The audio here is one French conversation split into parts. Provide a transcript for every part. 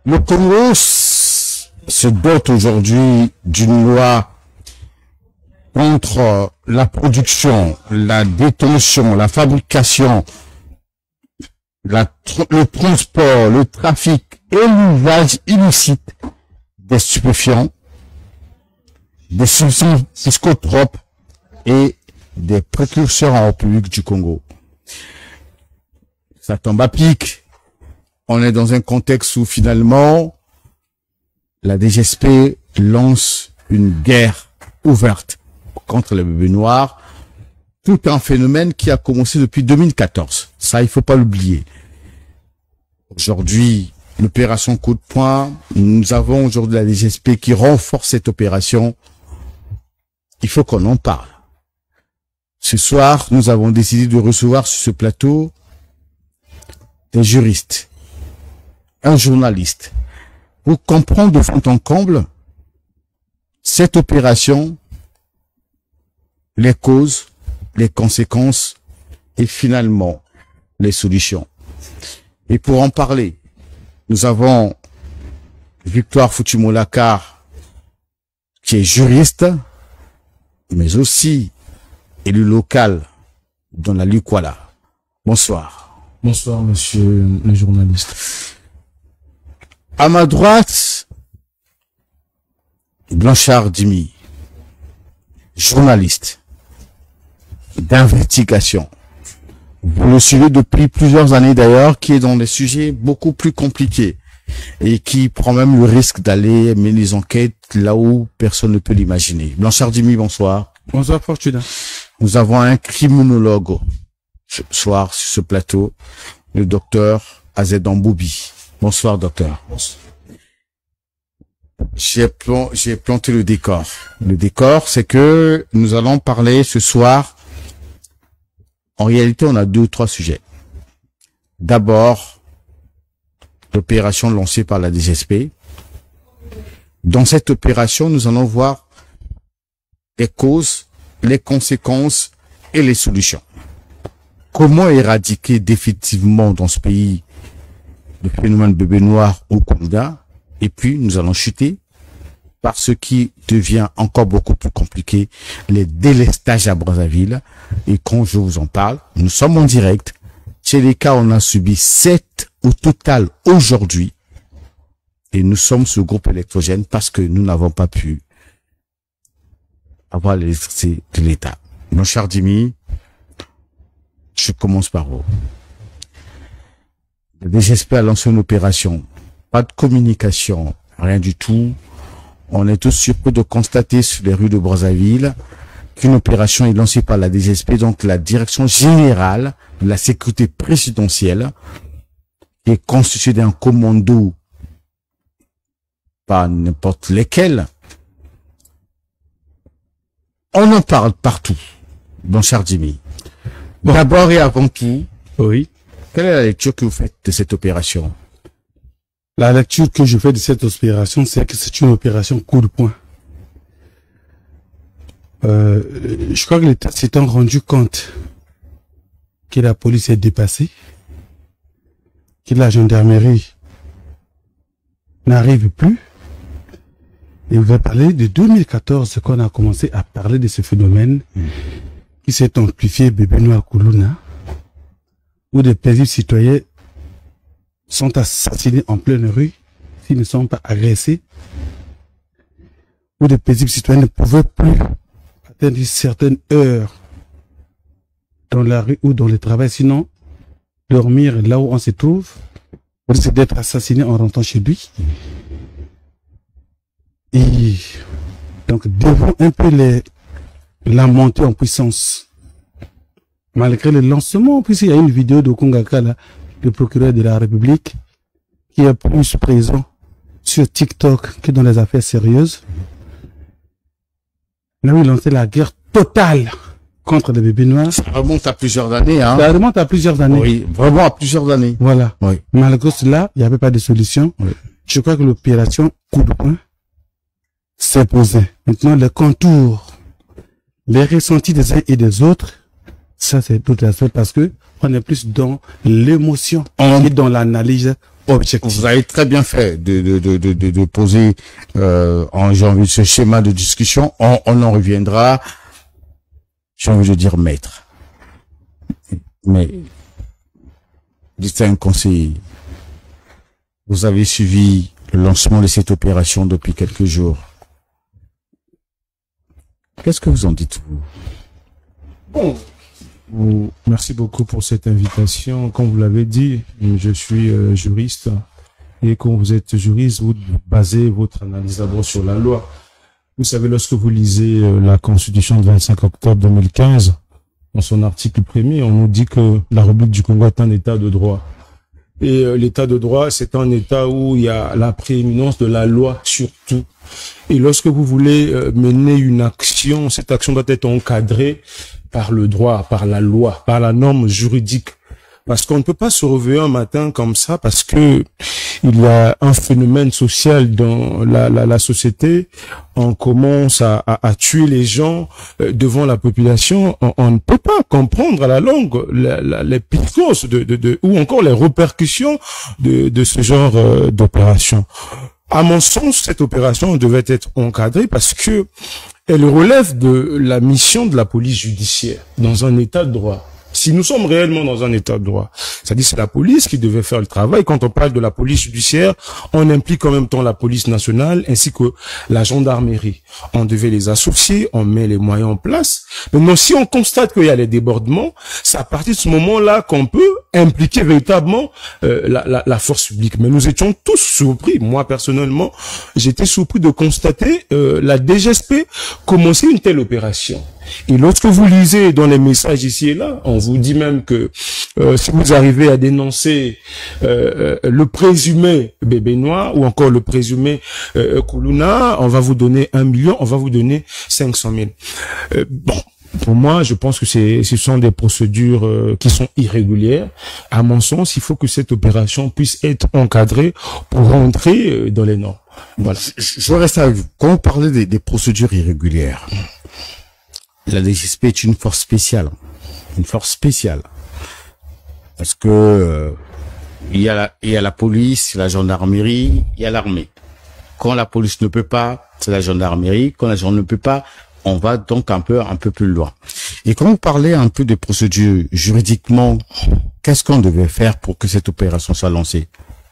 Le Congo se dote aujourd'hui d'une loi contre la production, la détention, la fabrication, le transport, le trafic et l'usage illicite des stupéfiants, des substances psychotropes et des précurseurs en République du Congo. Ça tombe à pic. On est dans un contexte où finalement la DGSP lance une guerre ouverte contre les bébés noirs. Tout un phénomène qui a commencé depuis 2014. Ça, il faut pas l'oublier. Aujourd'hui, l'opération coup de poing, nous avons aujourd'hui la DGSP qui renforce cette opération. Il faut qu'on en parle. Ce soir, nous avons décidé de recevoir sur ce plateau des juristes, un journaliste, pour comprendre de fond en comble cette opération, les causes, les conséquences et finalement les solutions. Et pour en parler, nous avons Victoire Foutumolakar, qui est juriste, mais aussi élu local dans la Lukwala. Bonsoir. Bonsoir, monsieur le journaliste. À ma droite, Blanchard Dimi, journaliste d'investigation. Vous le suivez depuis plusieurs années d'ailleurs, qui est dans des sujets beaucoup plus compliqués et qui prend même le risque d'aller mener les enquêtes là où personne ne peut l'imaginer. Blanchard Dimi, bonsoir. Bonsoir, Fortuna. Nous avons un criminologue ce soir sur ce plateau, le docteur Azedan Boubi. Bonsoir, docteur. Bonsoir. J'ai planté le décor. Le décor, c'est que nous allons parler ce soir. En réalité, on a 2 ou 3 sujets. D'abord, l'opération lancée par la DGSP. Dans cette opération, nous allons voir les causes, les conséquences et les solutions. Comment éradiquer définitivement dans ce pays le phénomène bébé noir au Congo? Et puis, nous allons chuter par ce qui devient encore beaucoup plus compliqué, les délestages à Brazzaville. Et quand je vous en parle, nous sommes en direct. Chez les cas, on a subi 7 au total aujourd'hui. Et nous sommes ce groupe électrogène parce que nous n'avons pas pu avoir l'électricité de l'État. Mon cher Dimi, je commence par vous. La DGSP a lancé une opération. Pas de communication, rien du tout. On est tous surpris de constater sur les rues de Brazzaville qu'une opération est lancée par la DGSP, donc la Direction Générale de la Sécurité Présidentielle, qui est constituée d'un commando, pas n'importe lesquels. On en parle partout, Blanchard Dimi. Bon. D'abord et avant tout, oui. Quelle est la lecture que vous faites de cette opération? La lecture que je fais de cette opération, c'est que c'est une opération coup de poing. Je crois que l'État s'étant rendu compte que la police est dépassée, que la gendarmerie n'arrive plus. Et vous avez parlé de 2014 qu'on a commencé à parler de ce phénomène qui s'est amplifié bébé noir Koulouna, où des paisibles citoyens sont assassinés en pleine rue s'ils ne sont pas agressés, où des paisibles citoyens ne pouvaient plus atteindre certaines heures dans la rue ou dans le travail, sinon dormir là où on se trouve, pour risque d'être assassiné en rentrant chez lui. Et donc, devant un peu la montée en puissance, malgré le lancement, puisqu'il y a une vidéo de Kongaka, là, le procureur de la République, qui est plus présent sur TikTok que dans les affaires sérieuses. Là où il lançait la guerre totale contre les bébés noirs. Ça remonte à plusieurs années, hein. Ça remonte à plusieurs années. Oui, vraiment à plusieurs années. Voilà. Oui. Malgré cela, il n'y avait pas de solution. Oui. Je crois que l'opération coup de poing s'est posée. Maintenant, les contours, les ressentis des uns et des autres, ça c'est tout à fait parce que on est plus dans l'émotion et dans l'analyse objectif. Vous avez très bien fait de poser, j'ai envie de ce schéma de discussion. On en reviendra. J'ai envie de dire maître. Mais, distingue conseiller, vous avez suivi le lancement de cette opération depuis quelques jours. Qu'est-ce que vous en dites, vous? Bon, merci beaucoup pour cette invitation. Comme vous l'avez dit, je suis juriste. Et quand vous êtes juriste, vous basez votre analyse d'abord sur la loi. Vous savez, lorsque vous lisez la Constitution du 25 octobre 2015, dans son article 1er, on nous dit que la République du Congo est un état de droit. Et l'état de droit, c'est un état où il y a la prééminence de la loi surtout. Et lorsque vous voulez mener une action, cette action doit être encadrée par le droit, par la loi, par la norme juridique. Parce qu'on ne peut pas se réveiller un matin comme ça parce que il y a un phénomène social dans la société. On commence à tuer les gens devant la population. On ne peut pas comprendre à la longue les psychoses ou encore les répercussions de ce genre d'opération. À mon sens, cette opération devait être encadrée parce que elle relève de la mission de la police judiciaire dans un état de droit. Si nous sommes réellement dans un état de droit, c'est-à-dire c'est la police qui devait faire le travail. Quand on parle de la police judiciaire, on implique en même temps la police nationale ainsi que la gendarmerie. On devait les associer, on met les moyens en place. Maintenant, si on constate qu'il y a les débordements, c'est à partir de ce moment-là qu'on peut impliquer véritablement la force publique. Mais nous étions tous surpris. Moi, personnellement, j'étais surpris de constater la DGSP commencer une telle opération. Et lorsque vous lisez dans les messages ici et là, on vous dit même que si vous arrivez à dénoncer le présumé bébé noir ou encore le présumé Koulouna, on va vous donner 1 million, on va vous donner 500 000. Bon. Pour moi, je pense que ce sont des procédures qui sont irrégulières. À mon sens, il faut que cette opération puisse être encadrée pour rentrer dans les normes. Voilà. Je reste avec vous. Quand vous parlez des procédures irrégulières, la DGSP est une force spéciale. Une force spéciale. Parce que il y a la police, la gendarmerie, il y a l'armée. Quand la police ne peut pas, c'est la gendarmerie. Quand la gendarmerie ne peut pas, on va donc un peu plus loin. Et quand vous parlez un peu des procédures juridiquement, qu'est-ce qu'on devait faire pour que cette opération soit lancée?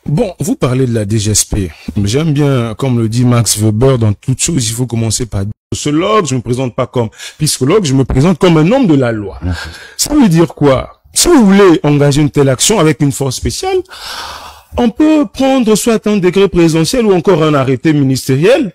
Bon, vous parlez de la DGSP. J'aime bien, comme le dit Max Weber, dans toute chose, il faut commencer par sociologue. Je me présente pas comme psychologue, je me présente comme un homme de la loi. Ça veut dire quoi? Si vous voulez engager une telle action avec une force spéciale, on peut prendre soit un décret présidentiel ou encore un arrêté ministériel.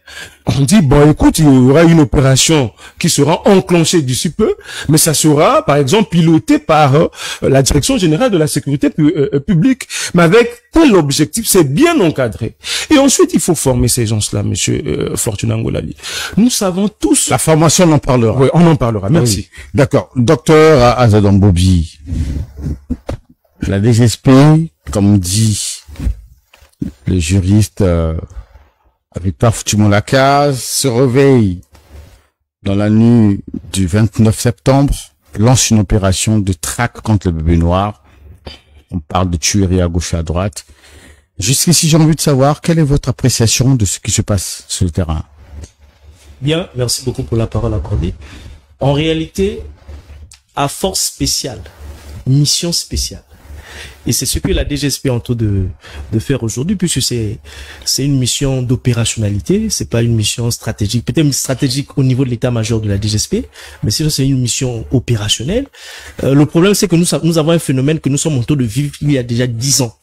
On dit, bon, écoute, il y aura une opération qui sera enclenchée d'ici peu, mais ça sera, par exemple, piloté par la Direction générale de la sécurité publique, mais avec tel objectif, c'est bien encadré. Et ensuite, il faut former ces gens-là, monsieur Fortuna Ngolali. Nous savons tous... La formation, on en parlera. Oui, on en parlera. Merci. Oui. D'accord. Docteur Azadon Bobi, la DGSP, comme dit le juriste Victor Foutimolaka, se réveille dans la nuit du 29 septembre, lance une opération de traque contre le bébé noir. On parle de tuerie à gauche et à droite. Jusqu'ici, j'ai envie de savoir quelle est votre appréciation de ce qui se passe sur le terrain. Bien, merci beaucoup pour la parole accordée. En réalité, à force spéciale, mission spéciale. Et c'est ce que la DGSP est en train de faire aujourd'hui, puisque c'est une mission d'opérationnalité, c'est pas une mission stratégique, peut-être stratégique au niveau de l'état-major de la DGSP, mais sinon c'est une mission opérationnelle. Le problème, c'est que nous avons un phénomène que nous sommes en train de vivre il y a déjà 10 ans.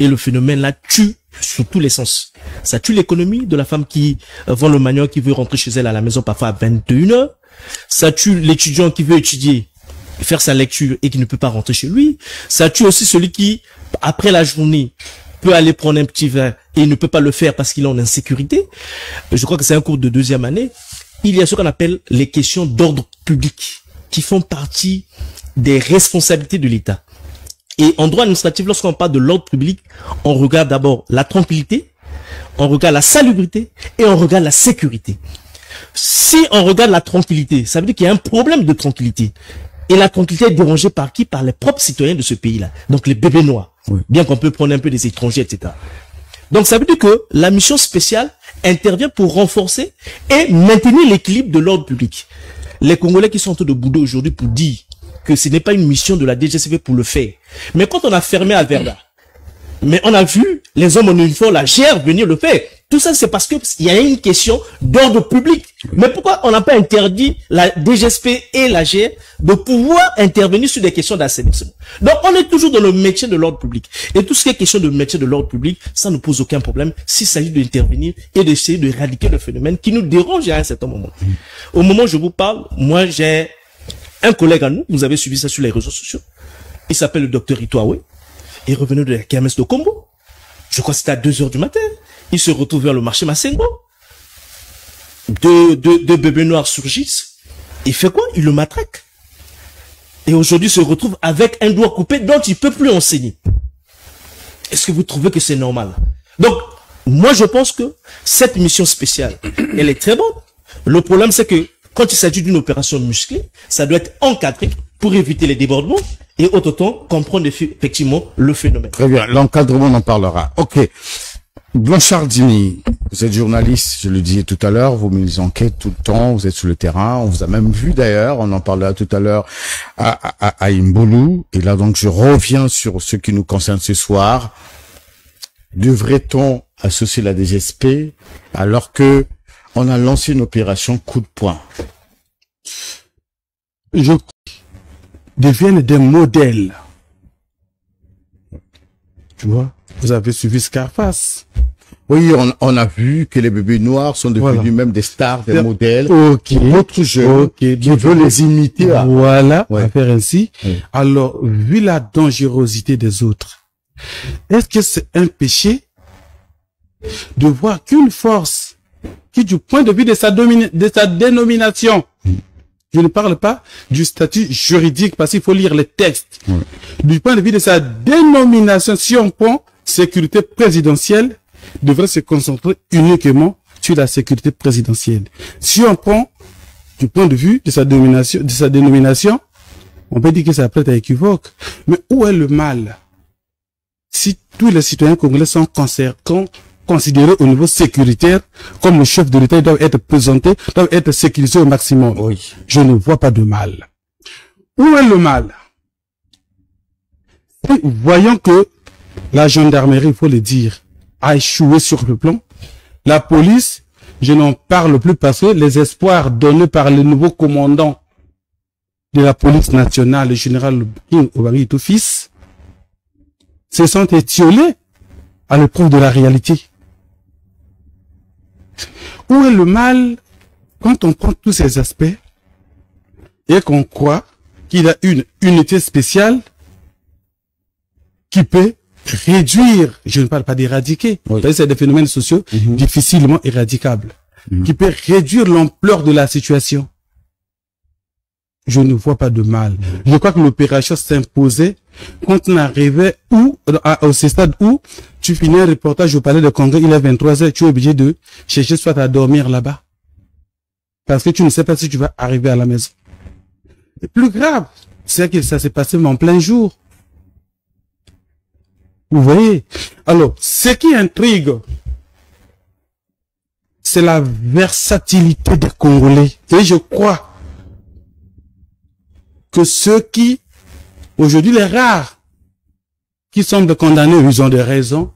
Et le phénomène là tue sur tous les sens. Ça tue l'économie de la femme qui vend le manioc, qui veut rentrer chez elle à la maison parfois à 21h. Ça tue l'étudiant qui veut étudier, faire sa lecture et qui ne peut pas rentrer chez lui. Ça tue aussi celui qui, après la journée, peut aller prendre un petit verre et ne peut pas le faire parce qu'il est en insécurité. Je crois que c'est un cours de 2e année. Il y a ce qu'on appelle les questions d'ordre public qui font partie des responsabilités de l'État. Et en droit administratif, lorsqu'on parle de l'ordre public, on regarde d'abord la tranquillité, on regarde la salubrité et on regarde la sécurité. Si on regarde la tranquillité, ça veut dire qu'il y a un problème de tranquillité. Et la tranquillité est dérangée par qui? Par les propres citoyens de ce pays-là. Donc les bébés noirs. Oui. Bien qu'on peut prendre un peu des étrangers, etc. Donc ça veut dire que la mission spéciale intervient pour renforcer et maintenir l'équilibre de l'ordre public. Les Congolais qui sont en train de bouder aujourd'hui pour dire que ce n'est pas une mission de la DGCV pour le faire. Mais quand on a fermé à Verda, mais on a vu les hommes en uniforme, la GR venir le faire. Tout ça, c'est parce que il y a une question d'ordre public. Mais pourquoi on n'a pas interdit la DGSP et la GR de pouvoir intervenir sur des questions d'assainissement? Donc, on est toujours dans le métier de l'ordre public. Et tout ce qui est question de métier de l'ordre public, ça ne pose aucun problème s'il s'agit d'intervenir et d'essayer d'éradiquer le phénomène qui nous dérange à un certain moment. Au moment où je vous parle, moi, j'ai un collègue à nous, vous avez suivi ça sur les réseaux sociaux. Il s'appelle le docteur Itouawe. Il revenait de la kermesse de Combo. Je crois que c'était à 2h du matin. Il se retrouve vers le marché Massengo. Deux bébés noirs surgissent. Il fait quoi? Il le matraque. Et aujourd'hui, il se retrouve avec un doigt coupé dont il peut plus enseigner. Est-ce que vous trouvez que c'est normal? Donc, moi, je pense que cette mission spéciale, elle est très bonne. Le problème, c'est que quand il s'agit d'une opération musclée, ça doit être encadré pour éviter les débordements et autant comprendre effectivement le phénomène. Très bien, l'encadrement, on en parlera. Ok. Blanchard Dimi, vous êtes journaliste, je le disais tout à l'heure, vous menez des enquêtes tout le temps, vous êtes sur le terrain, on vous a même vu d'ailleurs, on en parlera tout à l'heure à Imboulou, et là donc je reviens sur ce qui nous concerne ce soir. Devrait-on associer la DGSP alors que on a lancé une opération coup de poing? Je deviennent des modèles. Tu vois, vous avez suivi Scarface. Oui, on a vu que les bébés noirs sont devenus même des stars, des modèles. Ok. D'autres jeunes qui veulent les imiter. Voilà, à faire ainsi. Oui. Alors, vu la dangerosité des autres, est-ce que c'est un péché de voir qu'une force qui, du point de vue de sa dénomination, je ne parle pas du statut juridique parce qu'il faut lire les textes. Oui. Du point de vue de sa dénomination, si on prend sécurité présidentielle, devrait se concentrer uniquement sur la sécurité présidentielle. Si on prend du point de vue de sa dénomination, on peut dire que ça prête à équivoque. Mais où est le mal? Si tous les citoyens congolais sont considérés au niveau sécuritaire comme le chef de l'État, ils doivent être présentés, doivent être sécurisés au maximum. Oui. Je ne vois pas de mal. Où est le mal? Voyons que la gendarmerie, il faut le dire, a échoué sur le plan. La police, je n'en parle plus parce que les espoirs donnés par le nouveau commandant de la police nationale, le général King Obari Toufis, se sont étiolés à l'épreuve de la réalité. Où est le mal quand on prend tous ces aspects et qu'on croit qu'il y a une unité spéciale qui peut réduire, je ne parle pas d'éradiquer, oui. C'est des phénomènes sociaux difficilement éradicables, qui peut réduire l'ampleur de la situation. Je ne vois pas de mal. Je crois que l'opération s'imposait quand on arrivait au stade où tu finis un reportage au palais de Congrès, il est 23h, tu es obligé de chercher soit à dormir là-bas. Parce que tu ne sais pas si tu vas arriver à la maison. Et plus grave, c'est que ça s'est passé en plein jour. Vous voyez? Alors, ce qui intrigue, c'est la versatilité des Congolais. Et je crois que ceux qui, aujourd'hui les rares, qui semblent condamnés, ils ont des raisons,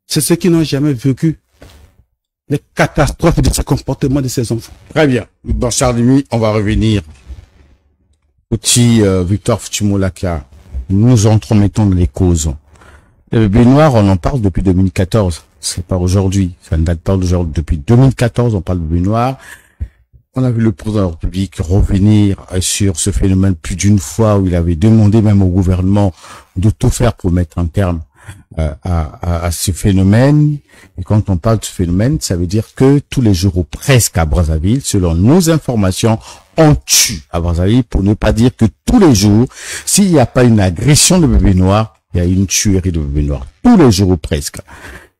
c'est ceux qui n'ont jamais vécu les catastrophes de ce comportement de ces enfants. Très bien. Dans Charles-Demi, on va revenir au petit Victor Futumolaka. Nous entremettons les causes. Les bébés noirs, on en parle depuis 2014. C'est pas aujourd'hui. Ça ne date pas d'aujourd'hui. Depuis 2014, on parle de bébés noirs. On a vu le président de la République revenir sur ce phénomène plus d'une fois où il avait demandé même au gouvernement de tout faire pour mettre un terme à ce phénomène. Et quand on parle de ce phénomène, ça veut dire que tous les jours ou presque à Brazzaville, selon nos informations, on tue à Brazzaville, pour ne pas dire que tous les jours, s'il n'y a pas une agression de bébés noirs, il y a une tuerie de bébés noirs. Tous les jours ou presque.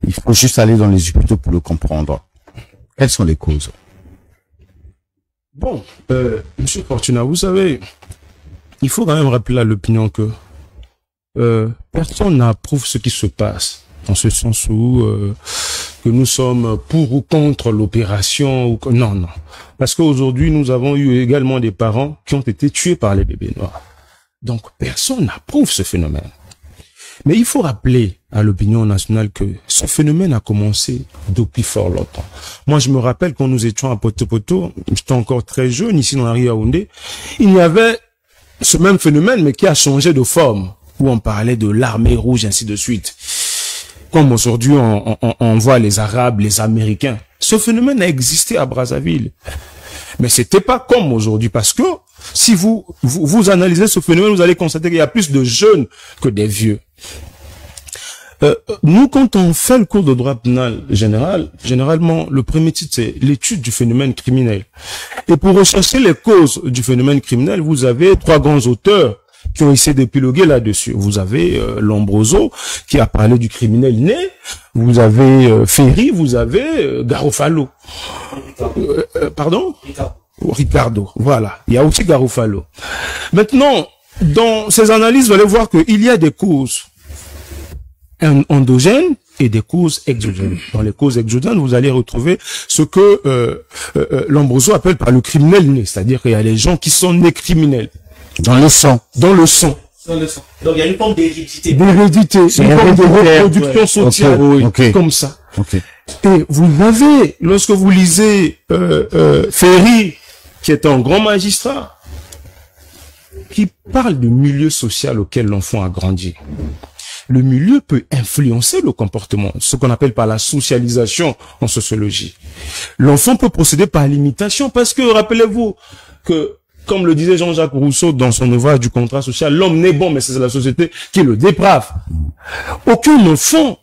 Il faut juste aller dans les hôpitaux pour le comprendre. Quelles sont les causes? Bon, Monsieur Fortuna, vous savez, il faut quand même rappeler à l'opinion que personne n'approuve ce qui se passe, dans ce sens où que nous sommes pour ou contre l'opération. Ou non, non. Parce qu'aujourd'hui, nous avons eu également des parents qui ont été tués par les bébés noirs. Donc, personne n'approuve ce phénomène. Mais il faut rappeler à l'opinion nationale que ce phénomène a commencé depuis fort longtemps. Moi, je me rappelle quand nous étions à Poto-Poto, j'étais encore très jeune, ici dans la rue Yaoundé, il y avait ce même phénomène, mais qui a changé de forme, où on parlait de l'armée rouge, ainsi de suite. Comme aujourd'hui, on voit les Arabes, les Américains. Ce phénomène a existé à Brazzaville. Mais c'était pas comme aujourd'hui, parce que si vous analysez ce phénomène, vous allez constater qu'il y a plus de jeunes que des vieux. Nous, quand on fait le cours de droit pénal général, généralement, le premier titre, c'est l'étude du phénomène criminel. Et pour rechercher les causes du phénomène criminel, vous avez 3 grands auteurs qui ont essayé d'épiloguer là-dessus. Vous avez Lombroso, qui a parlé du criminel né. Vous avez Ferry, vous avez Garofalo. Pardon? Ricardo. Voilà. Il y a aussi Garofalo. Maintenant, dans ces analyses, vous allez voir qu'il y a des causes endogènes et des causes exogènes. Dans les causes exogènes, vous allez retrouver ce que Lombroso appelle par le criminel né, c'est-à-dire qu'il y a les gens qui sont nés criminels. Dans le sang. Dans le sang. Donc il y a une forme d'hérédité. D'hérédité, c'est une forme de reproduction sociale, okay. Comme ça. Okay. Et vous avez, lorsque vous lisez Ferry, qui est un grand magistrat, qui parle du milieu social auquel l'enfant a grandi. Le milieu peut influencer le comportement, ce qu'on appelle par la socialisation en sociologie. L'enfant peut procéder par l'imitation, parce que, rappelez-vous, que, comme le disait Jean-Jacques Rousseau dans son ouvrage du contrat social, l'homme n'est bon, mais c'est la société qui le déprave. Aucun enfant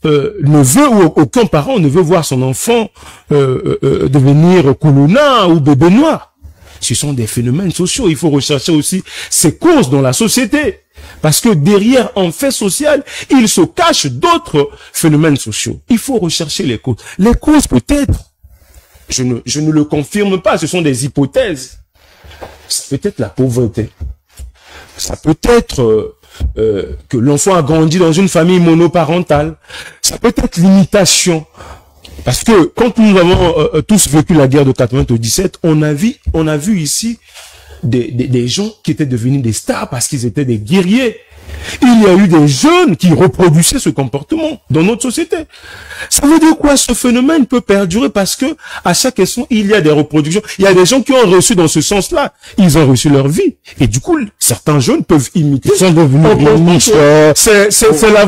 ne veut, ou aucun parent ne veut voir son enfant devenir Koulouna ou bébé noir. Ce sont des phénomènes sociaux. Il faut rechercher aussi ces causes dans la société. Parce que derrière un fait social, il se cache d'autres phénomènes sociaux. Il faut rechercher les causes. Les causes peut-être, je ne le confirme pas, ce sont des hypothèses. Ça peut être la pauvreté. Ça peut être que l'enfant a grandi dans une famille monoparentale. Ça peut être l'imitation. Parce que quand nous avons tous vécu la guerre de 97, on a vu ici des gens qui étaient devenus des stars parce qu'ils étaient des guerriers. Il y a eu des jeunes qui reproduisaient ce comportement dans notre société. Ça veut dire quoi? Ce phénomène peut perdurer parce que à chaque instant, il y a des reproductions. Il y a des gens qui ont reçu dans ce sens-là. Ils ont reçu leur vie. Et du coup, certains jeunes peuvent imiter. Ils sont devenus c'est la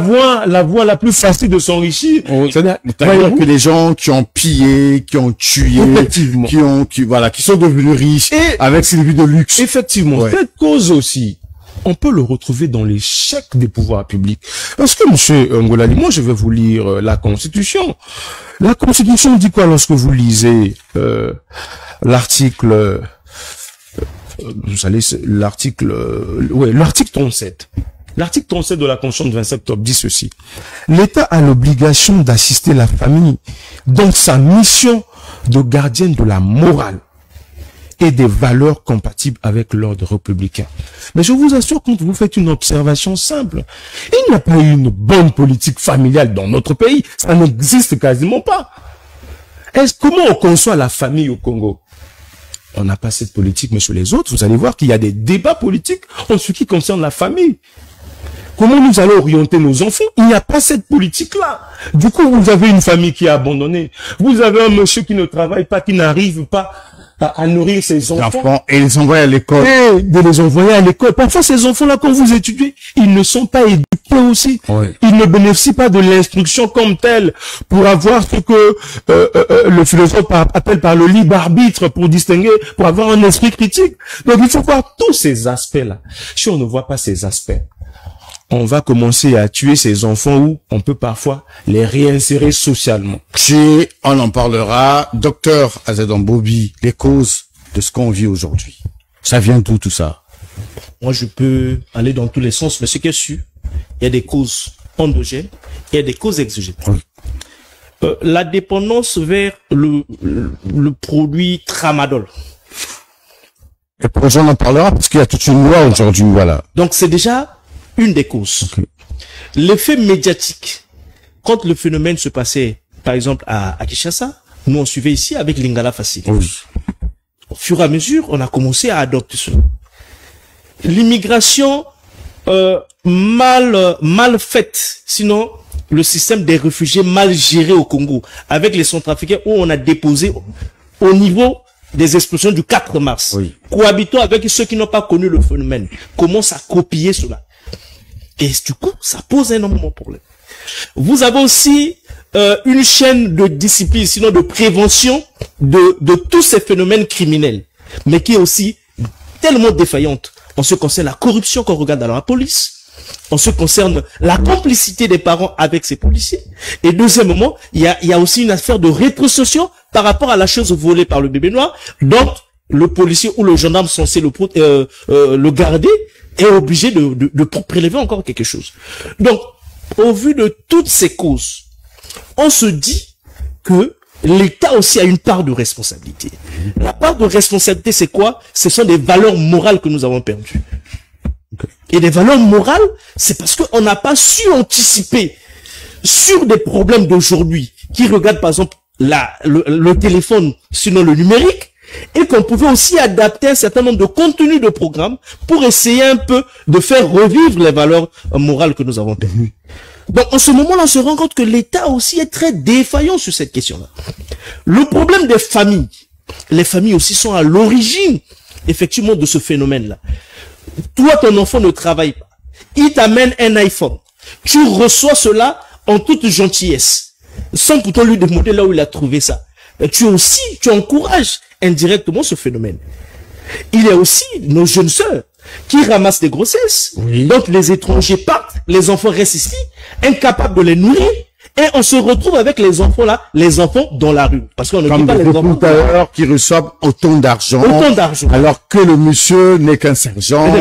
voie la plus facile de s'enrichir. C'est-à-dire que les gens qui ont pillé, qui ont tué, effectivement, qui sont devenus riches et avec ces vies de luxe. Effectivement. Ouais. Cette cause aussi, on peut le retrouver dans l'échec des pouvoirs publics. Parce que, monsieur Ngolali, moi, je vais vous lire la Constitution. La Constitution dit quoi lorsque vous lisez l'article... vous savez, l'article 37. L'article 37 de la Constitution de 27 octobre dit ceci. L'État a l'obligation d'assister la famille dans sa mission de gardienne de la morale et des valeurs compatibles avec l'ordre républicain. Mais je vous assure, quand vous faites une observation simple, il n'y a pas eu une bonne politique familiale dans notre pays. Ça n'existe quasiment pas. Comment on conçoit la famille au Congo? On n'a pas cette politique, mais sur les autres, vous allez voir qu'il y a des débats politiques en ce qui concerne la famille. Comment nous allons orienter nos enfants? Il n'y a pas cette politique-là. Du coup, vous avez une famille qui est abandonnée. Vous avez un monsieur qui ne travaille pas, qui n'arrive pas à nourrir ses enfants. Et les envoyer à l'école. Et de les envoyer à l'école. Parfois, ces enfants-là, quand vous étudiez, ils ne sont pas éduqués aussi. Oui. Ils ne bénéficient pas de l'instruction comme telle pour avoir ce que le philosophe appelle par le libre arbitre, pour distinguer, pour avoir un esprit critique. Donc, il faut voir tous ces aspects-là. Si on ne voit pas ces aspects, on va commencer à tuer ces enfants où on peut parfois les réinsérer socialement. On en parlera. Docteur Azedon Bobi, les causes de ce qu'on vit aujourd'hui. Ça vient d'où tout ça? Moi, je peux aller dans tous les sens, mais ce qui est sûr, il y a des causes endogènes, il y a des causes exogènes. Oui. La dépendance vers le produit tramadol. Le projet, on en parlera parce qu'il y a toute une loi aujourd'hui, voilà. Donc, c'est déjà une des causes. Okay. L'effet médiatique. Quand le phénomène se passait, par exemple, à Kinshasa, nous on suivait ici avec Lingala Facile. Oui. Au fur et à mesure, on a commencé à adopter cela. L'immigration mal faite, sinon le système des réfugiés mal géré au Congo, avec les Centrafricains où on a déposé au niveau des explosions du 4 mars. Oui. Cohabitons avec ceux qui n'ont pas connu le phénomène, commencent à copier cela. Et du coup, ça pose énormément de problèmes. Vous avez aussi une chaîne de discipline, sinon de prévention de tous ces phénomènes criminels, mais qui est aussi tellement défaillante en ce qui concerne la corruption qu'on regarde dans la police, en ce qui concerne la complicité des parents avec ces policiers. Et deuxièmement, il y a aussi une affaire de rétrocession par rapport à la chose volée par le bébé noir, donc le policier ou le gendarme censé le garder est obligé de prélever encore quelque chose. Donc, au vu de toutes ces causes, on se dit que l'État aussi a une part de responsabilité. La part de responsabilité, c'est quoi? Ce sont des valeurs morales que nous avons perdues. Et des valeurs morales, c'est parce qu'on n'a pas su anticiper sur des problèmes d'aujourd'hui qui regardent par exemple le téléphone, sinon le numérique, et qu'on pouvait aussi adapter un certain nombre de contenus de programmes pour essayer un peu de faire revivre les valeurs morales que nous avons perdues. Donc, en ce moment-là, on se rend compte que l'État aussi est très défaillant sur cette question-là. Le problème des familles, les familles aussi sont à l'origine, effectivement, de ce phénomène-là. Toi, ton enfant ne travaille pas. Il t'amène un iPhone. Tu reçois cela en toute gentillesse, sans pourtant lui demander là où il a trouvé ça. Et tu encourages indirectement ce phénomène. Il y a aussi nos jeunes sœurs qui ramassent des grossesses. Oui. Donc les étrangers partent, les enfants restent ici, incapables de les nourrir, et on se retrouve avec les enfants là, les enfants dans la rue. Parce qu'on ne dit Comme pas des les enfants recruteurs qui reçoivent autant d'argent. Alors que le monsieur n'est qu'un sergent,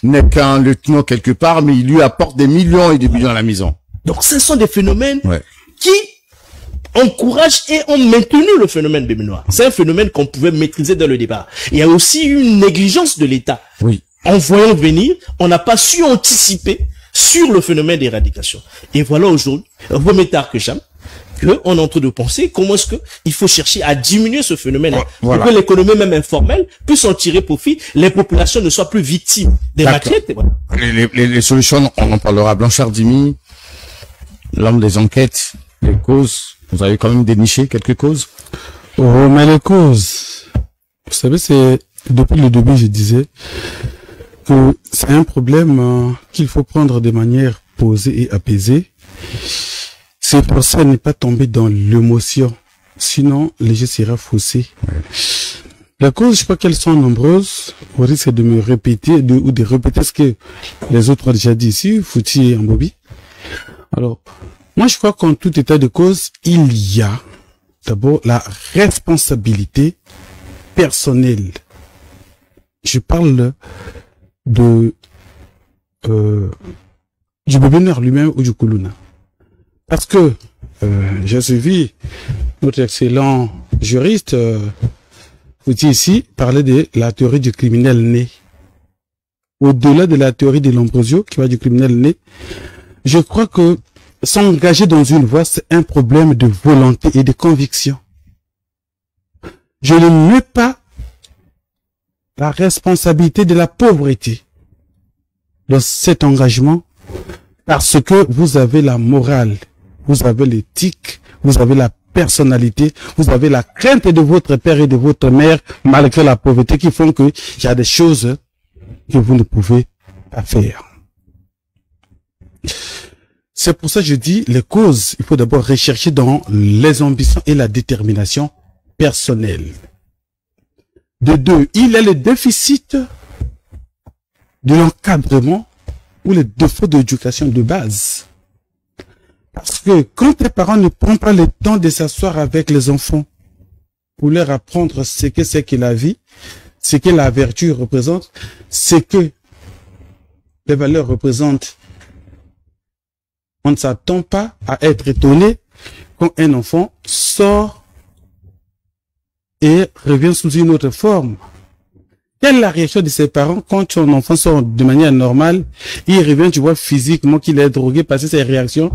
n'est qu'un lieutenant quelque part, mais il lui apporte des millions et des millions à la maison. Donc ce sont des phénomènes qui encouragent et ont maintenu le phénomène bébé noir. C'est un phénomène qu'on pouvait maîtriser dès le départ. Il y a aussi une négligence de l'État. Oui. En voyant venir, on n'a pas su anticiper sur le phénomène d'éradication. Et voilà aujourd'hui, vaut mieux tard que jamais, qu'on est en train de penser comment est-ce que il faut chercher à diminuer ce phénomène pour que l'économie même informelle puisse en tirer profit, les populations ne soient plus victimes des maquettes. Voilà. Les solutions, on en parlera. Blanchard Dimi, l'homme des enquêtes, les causes. Vous avez quand même déniché quelques causes? Oh, mais les causes, vous savez, c'est depuis le début, je disais que c'est un problème qu'il faut prendre de manière posée et apaisée. C'est pour ça ne pas tomber dans l'émotion, sinon les jeux sera faussé. La cause, je crois qu'elles sont nombreuses. Au risque de me répéter ou de répéter ce que les autres ont déjà dit ici, Fouti et Ambobi. Alors, moi, je crois qu'en tout état de cause, il y a d'abord la responsabilité personnelle. Je parle du bébé noir lui-même ou du Koulouna. Parce que j'ai suivi notre excellent juriste, Fouti ici, parler de la théorie du criminel né. Au-delà de la théorie de Lambrosio, qui va du criminel né, je crois que s'engager dans une voie, c'est un problème de volonté et de conviction. Je ne mets pas la responsabilité de la pauvreté dans cet engagement parce que vous avez la morale, vous avez l'éthique, vous avez la personnalité, vous avez la crainte de votre père et de votre mère malgré la pauvreté qui font qu'il y a des choses que vous ne pouvez pas faire. C'est pour ça que je dis, les causes, il faut d'abord rechercher dans les ambitions et la détermination personnelle. De deux, il y a le déficit de l'encadrement ou les défauts d'éducation de base. Parce que quand les parents ne prennent pas le temps de s'asseoir avec les enfants pour leur apprendre ce que c'est que la vie, ce que la vertu représente, ce que les valeurs représentent, on ne s'attend pas à être étonné quand un enfant sort et revient sous une autre forme. Quelle est la réaction de ses parents quand son enfant sort de manière normale, il revient, tu vois physiquement qu'il est drogué, parce que ses réactions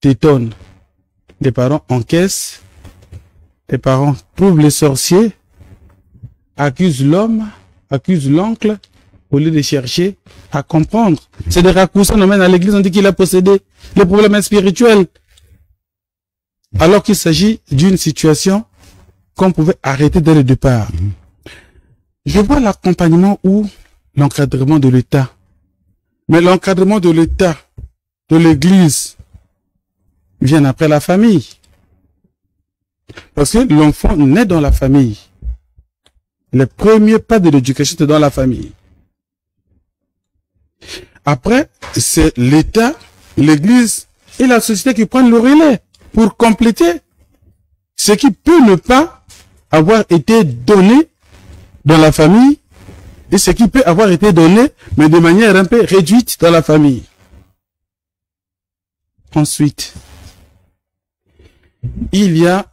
t'étonnent. Les parents encaissent, les parents trouvent les sorciers, accusent l'homme, accusent l'oncle, au lieu de chercher à comprendre. C'est des raccourcis, on emmène à l'église, on dit qu'il a possédé. Le problème est spirituel. Alors qu'il s'agit d'une situation qu'on pouvait arrêter dès le départ. Je vois l'accompagnement ou l'encadrement de l'État. Mais l'encadrement de l'État, de l'Église, vient après la famille. Parce que l'enfant naît dans la famille. Les premiers pas de l'éducation, c'est dans la famille. Après, c'est l'État, l'Église et la société qui prennent le relais pour compléter ce qui peut ne pas avoir été donné dans la famille et ce qui peut avoir été donné, mais de manière un peu réduite dans la famille. Ensuite, il y a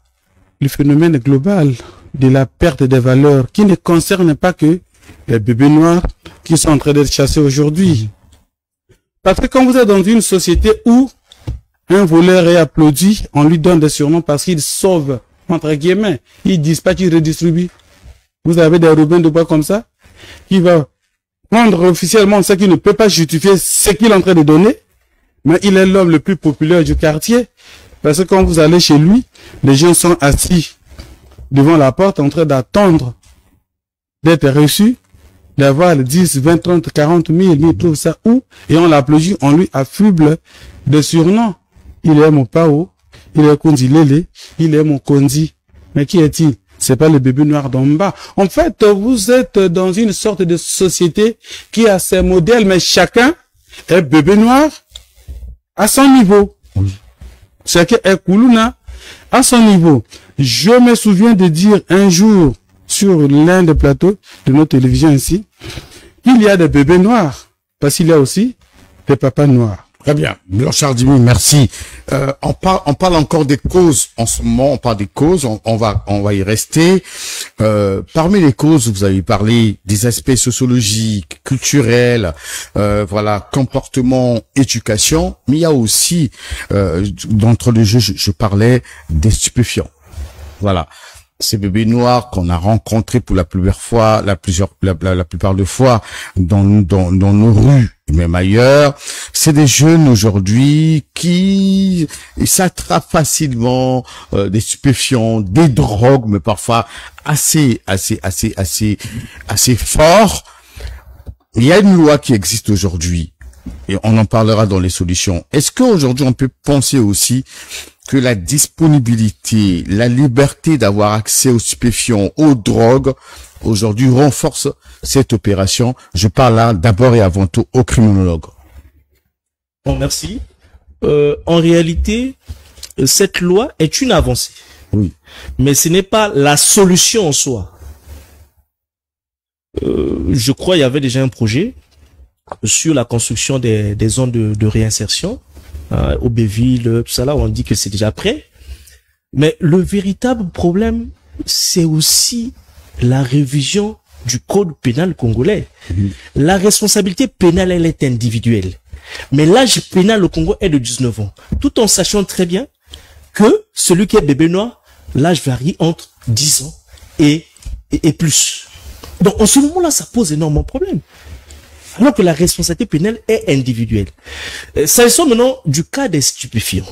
le phénomène global de la perte des valeurs qui ne concerne pas que les bébés noirs qui sont en train d'être chassés aujourd'hui. Parce que quand vous êtes dans une société où un voleur est applaudi, on lui donne des surnoms parce qu'il sauve, entre guillemets, il dispatche, il redistribue. Vous avez des Robin de Bois comme ça, qui va prendre officiellement ce qui ne peut pas justifier ce qu'il est en train de donner, mais il est l'homme le plus populaire du quartier, parce que quand vous allez chez lui, les gens sont assis devant la porte en train d'attendre d'être reçus, d'avoir 10, 20, 30, 40 000, il trouve ça où, et on l'applaudit, on lui affuble de surnoms. Il est mon Pao, il est Kondilele, il est mon Kondi. Mais qui est-il? C'est pas le bébé noir d'en bas. En fait, vous êtes dans une sorte de société qui a ses modèles, mais chacun est bébé noir à son niveau. Chacun est Koulouna à son niveau. Je me souviens de dire un jour sur l'un des plateaux de notre télévision ici, qu'il y a des bébés noirs, parce qu'il y a aussi des papas noirs. Très bien. Blanchard Dimi, merci. On parle encore des causes. En ce moment, on parle des causes. On va y rester. Parmi les causes, vous avez parlé des aspects sociologiques, culturels, voilà, comportement, éducation. Mais il y a aussi, d'entre les jeux, je parlais des stupéfiants. Voilà. Ces bébés noirs qu'on a rencontrés pour la plupart de fois dans nos rues, même ailleurs, c'est des jeunes aujourd'hui qui s'attrapent facilement des stupéfiants, des drogues, mais parfois assez fort. Il y a une loi qui existe aujourd'hui et on en parlera dans les solutions. Est-ce qu'aujourd'hui on peut penser aussi que la disponibilité, la liberté d'avoir accès aux stupéfiants, aux drogues, aujourd'hui renforce cette opération? Je parle là d'abord et avant tout aux criminologues. Bon, merci. En réalité, cette loi est une avancée. Oui. Mais ce n'est pas la solution en soi. Je crois qu'il y avait déjà un projet sur la construction des zones de réinsertion. Aubéville, tout ça là, on dit que c'est déjà prêt. Mais le véritable problème, c'est aussi la révision du code pénal congolais. La responsabilité pénale, elle est individuelle. Mais l'âge pénal au Congo est de 19 ans. Tout en sachant très bien que celui qui est bébé noir, l'âge varie entre 10 ans et plus. Donc en ce moment-là, ça pose énormément de problèmes. Alors que la responsabilité pénale est individuelle. S'agissant maintenant du cas des stupéfiants.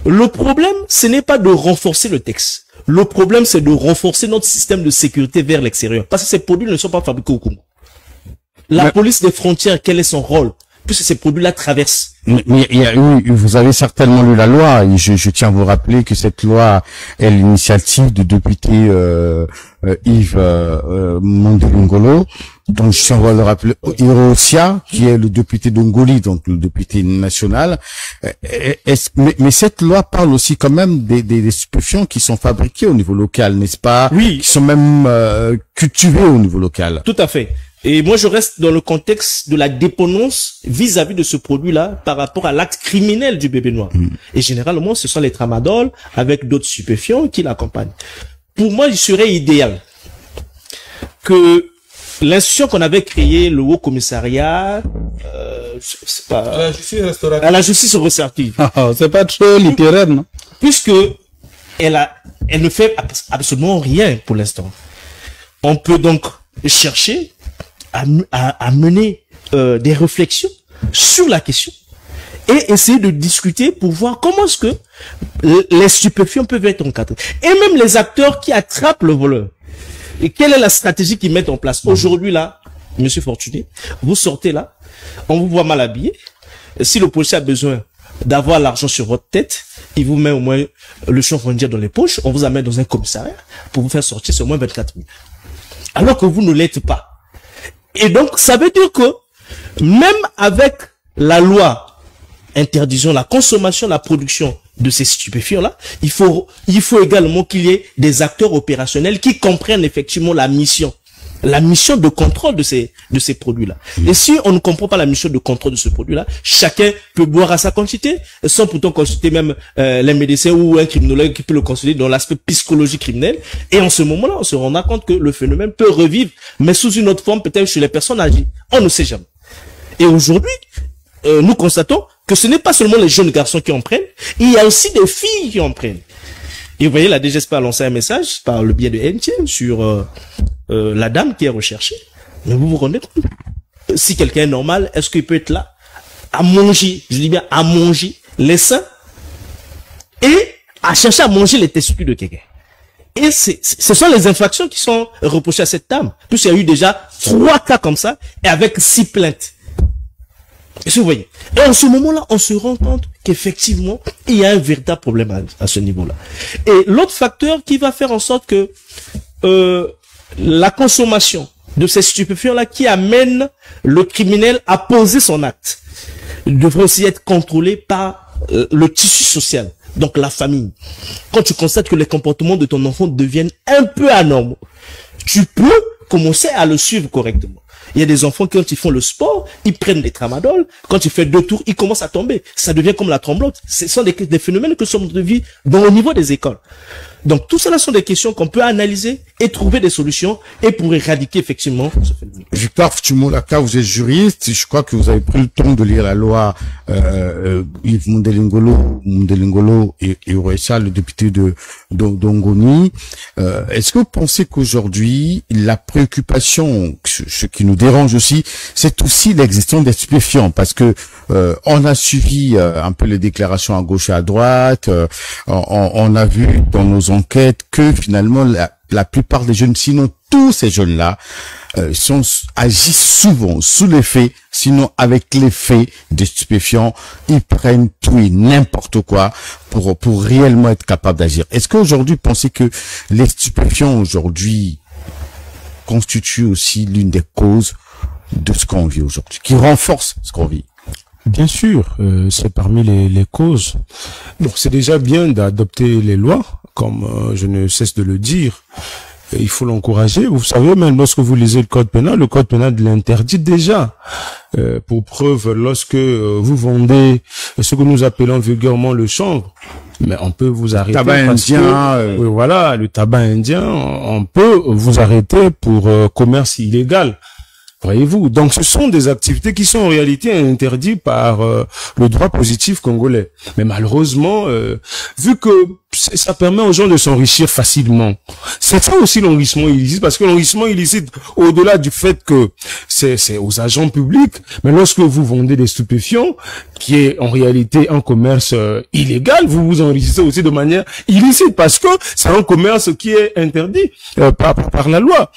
Le problème, ce n'est pas de renforcer le texte. Le problème, c'est de renforcer notre système de sécurité vers l'extérieur. Parce que ces produits ne sont pas fabriqués au Congo. La police des frontières, quel est son rôle? Puisque ces produits-là traversent. Oui, vous avez certainement lu la loi. Et je tiens à vous rappeler que cette loi est l'initiative du député Yves Mondelingolo. Donc, je tiens à le rappeler, Hirosia, qui est le député d'Ongoli, donc le député national. Mais cette loi parle aussi quand même des stupéfiants qui sont fabriqués au niveau local, n'est-ce pas? Oui. Qui sont même cultivés au niveau local. Tout à fait. Et moi, je reste dans le contexte de la dépendance vis-à-vis de ce produit-là par rapport à l'acte criminel du bébé noir. Et généralement, ce sont les tramadol avec d'autres stupéfiants qui l'accompagnent. Pour moi, il serait idéal que l'institution qu'on avait créée, le Haut Commissariat, c'est pas... À la justice restaurative. C'est pas trop littéraire, non? Puisque elle ne fait absolument rien pour l'instant. On peut donc chercher à mener des réflexions sur la question et essayer de discuter pour voir comment est-ce que les stupéfiants peuvent être encadrés. Et même les acteurs qui attrapent le voleur. Et quelle est la stratégie qu'ils mettent en place? Aujourd'hui, là, Monsieur Fortuné, vous sortez là, on vous voit mal habillé. Si le policier a besoin d'avoir l'argent sur votre tête, il vous met au moins le chanvre dans les poches, on vous amène dans un commissariat pour vous faire sortir sur au moins 24 000. Alors que vous ne l'êtes pas. Et donc, ça veut dire que même avec la loi interdisant la consommation, la production de ces stupéfiants-là, il faut également qu'il y ait des acteurs opérationnels qui comprennent effectivement la mission de contrôle de ces produits-là. Et si on ne comprend pas la mission de contrôle de ce produit-là, chacun peut boire à sa quantité, sans pourtant consulter même les médecins ou un criminologue qui peut le consulter dans l'aspect psychologique criminel. Et en ce moment-là, on se rendra compte que le phénomène peut revivre, mais sous une autre forme, peut-être chez les personnes âgées. On ne sait jamais. Et aujourd'hui, nous constatons que ce n'est pas seulement les jeunes garçons qui en prennent, il y a aussi des filles qui en prennent. Et vous voyez, la DGSP a lancé un message par le biais de NTM sur la dame qui est recherchée. Mais vous vous rendez compte? Si quelqu'un est normal, est-ce qu'il peut être là à manger, je dis bien à manger les seins et à chercher à manger les testicules de quelqu'un? Et ce sont les infractions qui sont reprochées à cette dame. Puisqu'il y a eu déjà 3 cas comme ça et avec 6 plaintes. Est-ce que vous voyez? Et en ce moment-là, on se rend compte qu'effectivement, il y a un véritable problème à ce niveau-là. Et l'autre facteur qui va faire en sorte que la consommation de ces stupéfiants-là qui amène le criminel à poser son acte devrait aussi être contrôlé par le tissu social, donc la famille. Quand tu constates que les comportements de ton enfant deviennent un peu anormaux, tu peux commencer à le suivre correctement. Il y a des enfants qui, quand ils font le sport, ils prennent des tramadol. Quand ils font 2 tours, ils commencent à tomber. Ça devient comme la tremblote. Ce sont des phénomènes que nous sommes de vie au niveau des écoles. Donc, tout cela sont des questions qu'on peut analyser et trouver des solutions et pour éradiquer effectivement ce phénomène. Victor Futumolaka, vous êtes juriste. Je crois que vous avez pris le temps de lire la loi Yves Mundelingolo et Urecha, le député d'Ongoni. Est-ce que vous pensez qu'aujourd'hui, la préoccupation, ce qui nous dérange aussi, c'est aussi l'existence des stupéfiants? Parce que on a suivi un peu les déclarations à gauche et à droite. On a vu dans nos enquêtes que finalement la plupart des jeunes, sinon tous ces jeunes-là, agissent souvent sous l'effet, sinon avec l'effet des stupéfiants. Ils prennent tout et n'importe quoi pour réellement être capables d'agir. Est-ce qu'aujourd'hui, pensez que les stupéfiants aujourd'hui constituent aussi l'une des causes de ce qu'on vit aujourd'hui, qui renforce ce qu'on vit? Bien sûr, c'est parmi les causes. Bon, c'est déjà bien d'adopter les lois, comme je ne cesse de le dire. Il faut l'encourager. Vous savez, même lorsque vous lisez le code pénal l'interdit déjà. Pour preuve, lorsque vous vendez ce que nous appelons vulgairement le chanvre, mais on peut vous arrêter. Tabac indien. Oui, voilà, le tabac indien, on peut vous arrêter pour commerce illégal. Voyez-vous, donc ce sont des activités qui sont en réalité interdites par le droit positif congolais. Mais malheureusement, vu que ça permet aux gens de s'enrichir facilement, c'est ça aussi l'enrichissement illicite, parce que l'enrichissement illicite, au-delà du fait que c'est aux agents publics, mais lorsque vous vendez des stupéfiants, qui est en réalité un commerce illégal, vous vous enrichissez aussi de manière illicite, parce que c'est un commerce qui est interdit par la loi.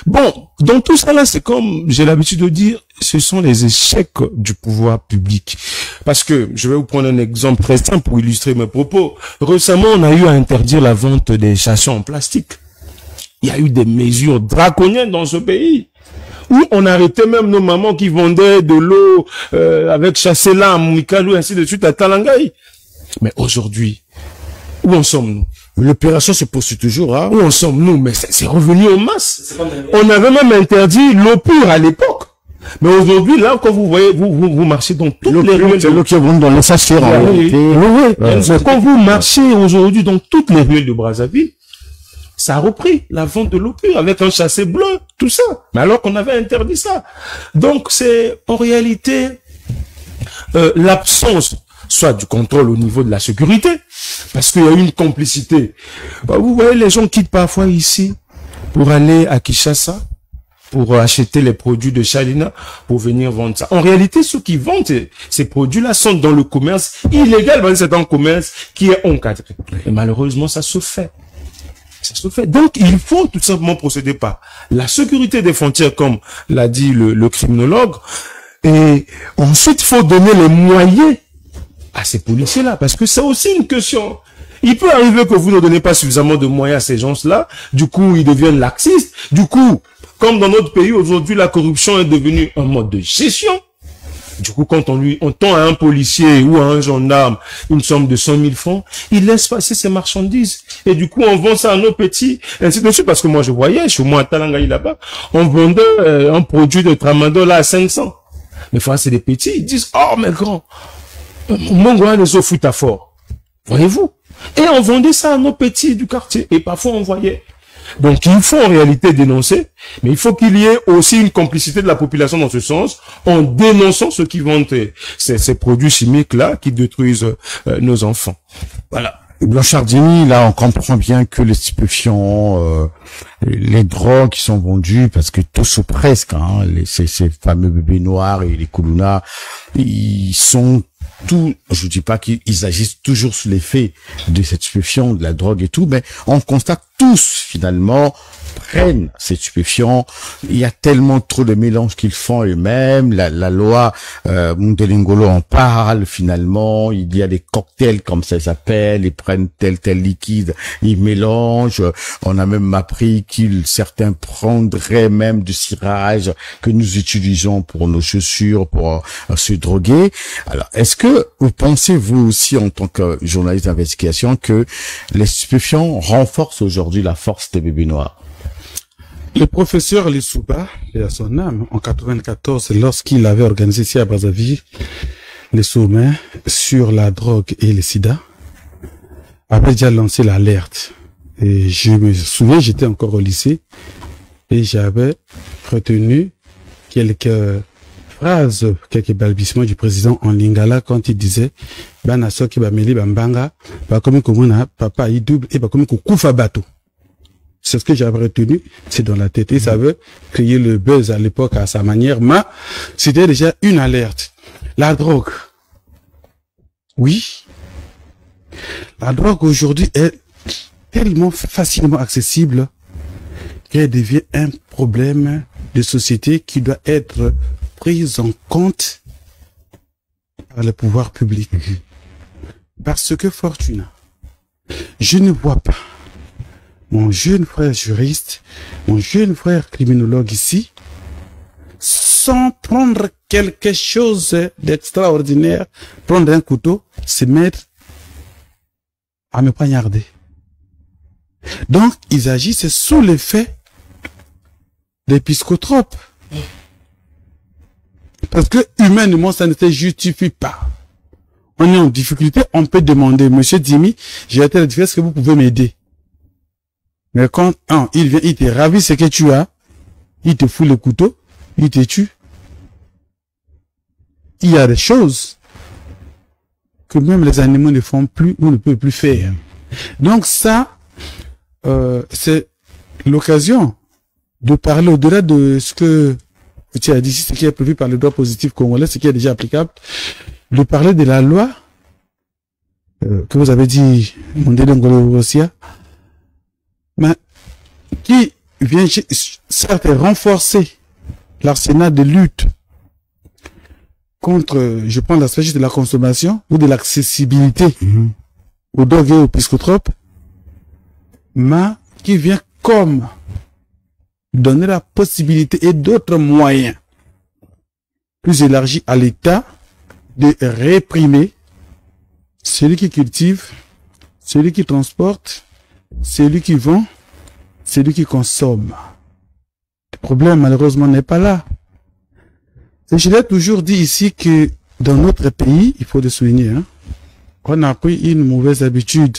Bon, dans tout ça là, c'est comme j'ai l'habitude de dire, ce sont les échecs du pouvoir public. Parce que, je vais vous prendre un exemple très simple pour illustrer mes propos. Récemment, on a eu à interdire la vente des sachets en plastique. Il y a eu des mesures draconiennes dans ce pays, où on arrêtait même nos mamans qui vendaient de l'eau avec Chassela, à Moumikalou, ainsi de suite, à Talangaï. Mais aujourd'hui, où en sommes-nous? L'opération se poursuit toujours, hein? Où en sommes-nous? Mais c'est revenu en masse. On avait même interdit l'eau pure à l'époque. Mais aujourd'hui, là, quand vous voyez, vous marchez dans toutes les ruelles. C'est l'eau qui est dans les sachets, en réalité. Mais quand vous marchez aujourd'hui dans toutes les ruelles de Brazzaville, ça a repris la vente de l'opium avec un chassé bleu, tout ça. Mais alors qu'on avait interdit ça. Donc c'est en réalité l'absence soit du contrôle au niveau de la sécurité, parce qu'il y a une complicité. Vous voyez, les gens quittent parfois ici pour aller à Kinshasa, pour acheter les produits de Chalina, pour venir vendre ça. En réalité, ceux qui vendent ces produits-là sont dans le commerce illégal, c'est un commerce qui est encadré. Et malheureusement, ça se fait. Ça se fait. Donc, il faut tout simplement procéder par la sécurité des frontières, comme l'a dit le criminologue. Et ensuite, il faut donner les moyens à ces policiers-là, parce que c'est aussi une question. Il peut arriver que vous ne donnez pas suffisamment de moyens à ces gens-là, du coup, ils deviennent laxistes. Du coup, comme dans notre pays, aujourd'hui, la corruption est devenue un mode de gestion. Du coup, quand on tend à un policier ou à un gendarme une somme de 100 000 francs, il laisse passer ses marchandises. Et du coup, on vend ça à nos petits, ainsi de suite. Parce que moi, je voyais, chez moi à Talangaï là-bas, on vendait un produit de tramadol à 500. Mais fois, c'est des petits, ils disent, oh, mais grand, mon grand, les eaux fout à fort. Voyez-vous? Et on vendait ça à nos petits du quartier. Et parfois, on voyait. Donc, il faut en réalité dénoncer, mais il faut qu'il y ait aussi une complicité de la population dans ce sens, en dénonçant ceux qui vendent ces produits chimiques-là qui détruisent nos enfants. Voilà. Blanchardini, là, on comprend bien que les stupéfiants, les drogues qui sont vendues, parce que tous ou presque, hein, ces fameux bébés noirs et les koulouna, ils sont tout, je dis pas qu'ils agissent toujours sous l'effet de cette stupéfiant, de la drogue et tout, mais on constate tous, finalement, prennent ces stupéfiants. Il y a tellement trop de mélanges qu'ils font eux-mêmes. La loi Mondelingolo en parle, finalement. Il y a des cocktails, comme ça s'appelle. Ils prennent tel liquide, ils mélangent. On a même appris certains prendraient même du cirage que nous utilisons pour nos chaussures, pour se droguer. Alors, est-ce que vous pensez, vous aussi, en tant que journaliste d'investigation, que les stupéfiants renforcent aujourd'hui la force des bébés noirs? Le professeur Lissouba, et à son âme, en 94, lorsqu'il avait organisé ici à Brazzaville les sommets sur la drogue et le sida, avait déjà lancé l'alerte. Et je me souviens, j'étais encore au lycée et j'avais retenu quelques phrases, quelques balbutiements du président en lingala quand il disait "Bana soki ba meli bambanga, ba comme komona papa il double et ba comme kufa bateau." C'est ce que j'avais retenu, c'est dans la tête. Et ça veut créer le buzz à l'époque à sa manière, mais c'était déjà une alerte. La drogue. Oui. La drogue aujourd'hui est tellement facilement accessible qu'elle devient un problème de société qui doit être pris en compte par le pouvoir public. Parce que Fortuna, je ne vois pas mon jeune frère juriste, mon jeune frère criminologue ici, sans prendre quelque chose d'extraordinaire, prendre un couteau, se mettre à me poignarder. Donc, ils agissent sous l'effet des psychotropes. Parce que humainement, ça ne se justifie pas. On est en difficulté, on peut demander, Monsieur Dimi, j'ai été difficulté, est-ce que vous pouvez m'aider? Mais quand il vient, il te ravit ce que tu as, il te fout le couteau, il te tue. Il y a des choses que même les animaux ne font plus ou ne peuvent plus faire. Donc ça, c'est l'occasion de parler au-delà de ce que tu as dit, ce qui est prévu par le droit positif congolais, ce qui est déjà applicable, de parler de la loi que vous avez dit, Mondelingolo Rosia, mais qui vient certes renforcer l'arsenal de lutte contre, je prends l'aspect juste de la consommation ou de l'accessibilité aux drogues et aux psychotropes, mais qui vient comme donner la possibilité et d'autres moyens plus élargis à l'État de réprimer celui qui cultive, celui qui transporte, celui qui vend, celui qui consomme. Le problème, malheureusement, n'est pas là. Et je l'ai toujours dit ici que dans notre pays, il faut le souligner, on a pris une mauvaise habitude.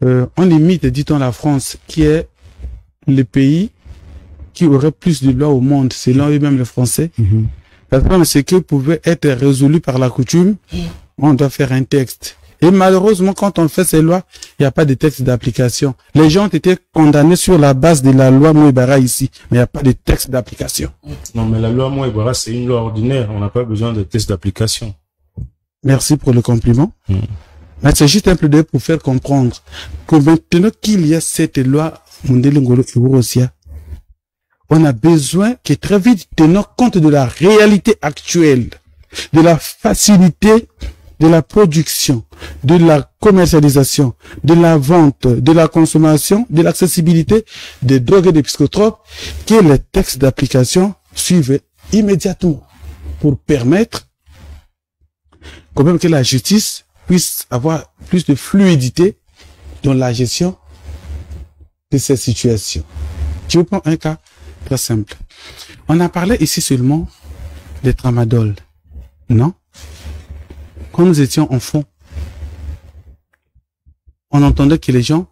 on limite, dit-on, la France, qui est le pays qui aurait plus de lois au monde, selon eux-mêmes les Français. Parce que ce qui pouvait être résolu par la coutume, on doit faire un texte. Et malheureusement, quand on fait ces lois, il n'y a pas de texte d'application. Les gens ont été condamnés sur la base de la loi Mouébara ici, mais il n'y a pas de texte d'application. Non, mais la loi Mouébara, c'est une loi ordinaire. On n'a pas besoin de texte d'application. Merci pour le compliment. Mais c'est juste un plaidoyer pour faire comprendre que maintenant qu'il y a cette loi Mundele Ngolo Iwurosia, on a besoin que très vite tenant compte de la réalité actuelle, de la facilité de la production, de la commercialisation, de la vente, de la consommation, de l'accessibilité des drogues et des psychotropes, que les textes d'application suivent immédiatement pour permettre quand même que la justice puisse avoir plus de fluidité dans la gestion de ces situations. Je vous prends un cas très simple. On a parlé ici seulement des tramadol, non? Quand nous étions enfants, on entendait que les gens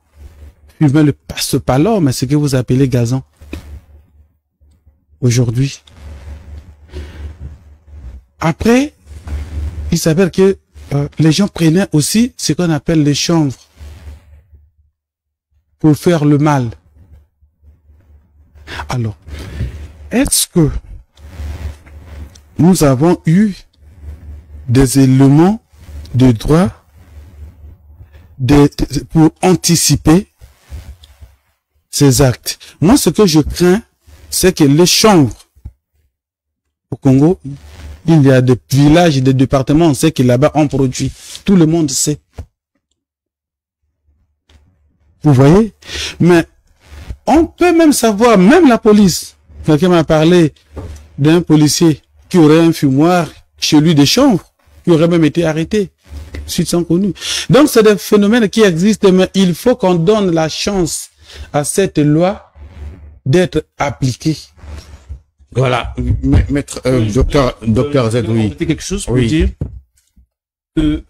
fumaient le passe-palor, mais ce que vous appelez gazon. Aujourd'hui. Après, il s'avère que les gens prenaient aussi ce qu'on appelle les chanvres pour faire le mal. Alors, est-ce que nous avons eu des éléments de droit pour anticiper ces actes? Moi, ce que je crains, c'est que les chanvres au Congo, il y a des villages, des départements, on sait que là-bas on produit. Tout le monde sait. Vous voyez? Mais on peut même savoir, même la police. Quelqu'un m'a parlé d'un policier qui aurait un fumoir chez lui des chanvres, qui aurait même été arrêté. Suite sans connu. Donc c'est des phénomènes qui existent, mais il faut qu'on donne la chance à cette loi d'être appliquée. Voilà, maître, docteur Zedoui. Quelque chose pour dire que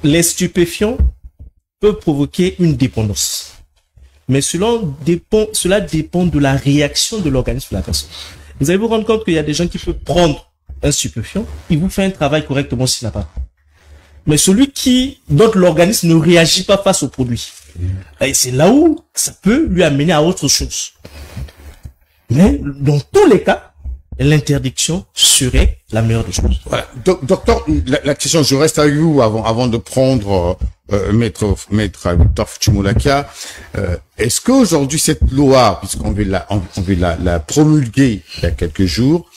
les stupéfiants peuvent provoquer une dépendance. Mais cela dépend de la réaction de l'organisme de la personne. Vous allez vous rendre compte qu'il y a des gens qui peuvent prendre un stupéfiant, il vous fait un travail correctement s'il n'a pas. Mais celui dont l'organisme ne réagit pas face au produit, et c'est là où ça peut lui amener à autre chose. Mais dans tous les cas, l'interdiction serait la meilleure des choses. Voilà. Docteur, la question, je reste avec vous avant de prendre maître Victor Fuchimoulakia. Est-ce qu'aujourd'hui cette loi, puisqu'on veut la promulguer il y a quelques jours,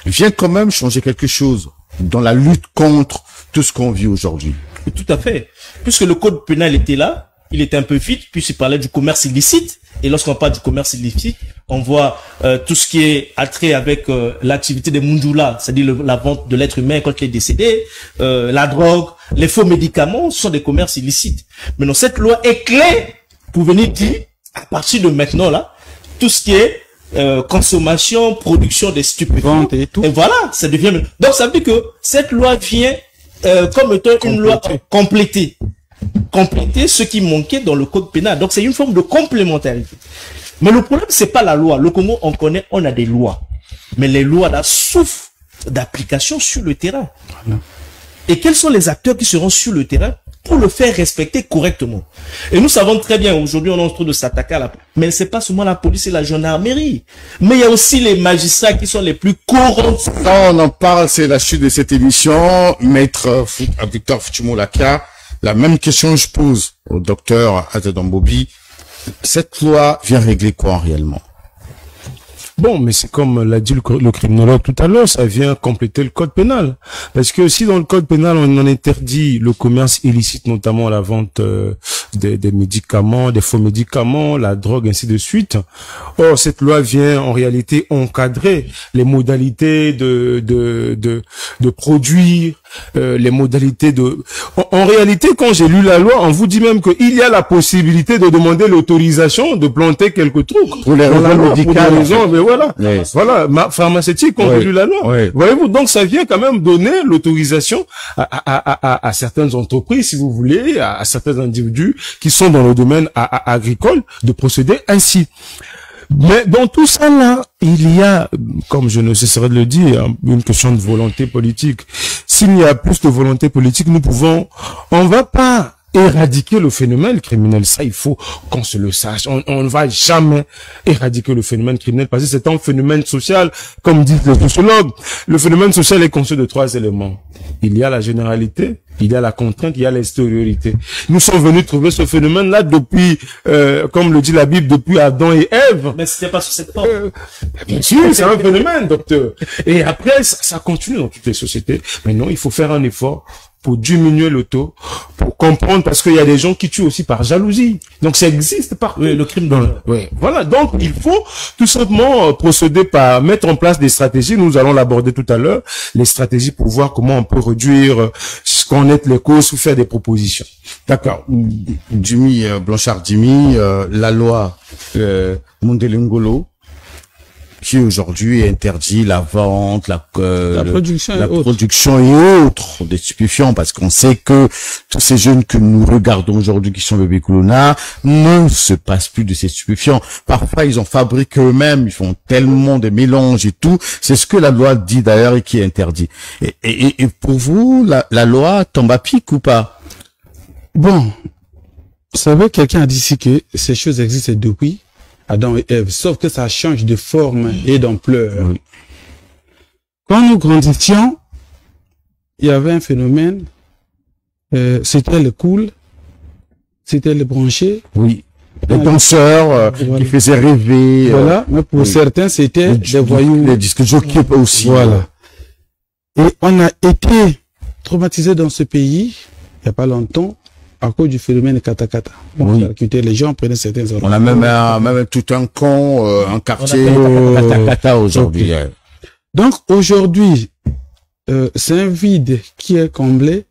vient quand même changer quelque chose dans la lutte contre tout ce qu'on vit aujourd'hui? Tout à fait. Puisque le code pénal était là, il était un peu vide, puisqu'il parlait du commerce illicite. Et lorsqu'on parle du commerce illicite, on voit tout ce qui est attrait avec l'activité des Mundula, c'est-à-dire la vente de l'être humain quand il est décédé, la drogue, les faux médicaments, ce sont des commerces illicites. Maintenant, cette loi est claire pour venir dire, à partir de maintenant, là, tout ce qui est consommation, production des stupéfiants, et tout. Et voilà, ça devient... Donc, ça veut dire que cette loi vient comme étant une loi complétée ce qui manquait dans le code pénal. Donc, c'est une forme de complémentarité. Mais le problème, c'est pas la loi. Le Congo, on a des lois. Mais les lois, là, souffrent d'application sur le terrain. Voilà. Et quels sont les acteurs qui seront sur le terrain pour le faire respecter correctement? Et nous savons très bien, aujourd'hui, on est en train de s'attaquer à la police. Mais c'est pas seulement la police et la gendarmerie. Mais il y a aussi les magistrats qui sont les plus corrompus. Quand on en parle, c'est la chute de cette émission. Maître Victor Fuchimoulakia, la même question je pose au docteur Azedombobi. Cette loi vient régler quoi réellement? Bon, mais c'est comme l'a dit le criminologue tout à l'heure, ça vient compléter le code pénal. Parce que si dans le code pénal, on en interdit le commerce illicite, notamment la vente des médicaments, des faux médicaments, la drogue, ainsi de suite. Or, cette loi vient en réalité encadrer les modalités de produire, les modalités de... En réalité, quand j'ai lu la loi, on vous dit même qu'il y a la possibilité de demander l'autorisation de planter quelques trucs. Pour les raisons médicales. Mais voilà. Oui. Voilà. Pharmaceutique, quand j'ai lu la loi. Oui. Voyez-vous, donc ça vient quand même donner l'autorisation à certaines entreprises, si vous voulez, à certains individus qui sont dans le domaine agricole, de procéder ainsi. Mais dans tout ça là, il y a, comme je ne cesserai de le dire, une question de volonté politique. S'il y a plus de volonté politique, on va pas éradiquer le phénomène criminel. Ça, il faut qu'on se le sache. On ne va jamais éradiquer le phénomène criminel parce que c'est un phénomène social, comme disent les sociologues. Le phénomène social est conçu de 3 éléments. Il y a la généralité, il y a la contrainte, il y a l'extériorité. Nous sommes venus trouver ce phénomène-là depuis, comme le dit la Bible, depuis Adam et Ève. Mais c'était pas sur cette forme. Bien sûr, c'est un phénomène, docteur. Et après, ça continue dans toutes les sociétés. Mais non, il faut faire un effort pour diminuer le taux, pour comprendre, parce qu'il y a des gens qui tuent aussi par jalousie. Donc ça existe partout. Oui, le crime dans oui, voilà. Donc il faut tout simplement procéder par mettre en place des stratégies. Nous allons l'aborder tout à l'heure, les stratégies pour voir comment on peut réduire, connaître les causes ou faire des propositions. D'accord. Jimmy, Blanchard Jimmy, la loi Mondelengolo, qui aujourd'hui interdit la vente, la production et autres des stupéfiants, parce qu'on sait que tous ces jeunes que nous regardons aujourd'hui qui sont bébés Colonna ne se passent plus de ces stupéfiants. Parfois, ils en fabriquent eux-mêmes, ils font tellement de mélanges et tout. C'est ce que la loi dit d'ailleurs et qui est interdit. Et pour vous, la loi tombe à pic ou pas? Bon, vous savez, quelqu'un a dit ici que ces choses existent depuis Adam et Ève, sauf que ça change de forme et d'ampleur. Oui. Quand nous grandissions, il y avait un phénomène, c'était le cool, c'était le branché. Oui. Les danseurs voilà. Qui faisaient rêver. Voilà, mais pour certains, c'était des voyous. Les disques jockeys aussi. Voilà. Et on a été traumatisés dans ce pays, il n'y a pas longtemps, à cause du phénomène kata-kata. Oui. Les gens prenaient certains ordres. On a même tout un camp, un quartier kata-kata aujourd'hui. Okay. Donc aujourd'hui, c'est un vide qui est comblé.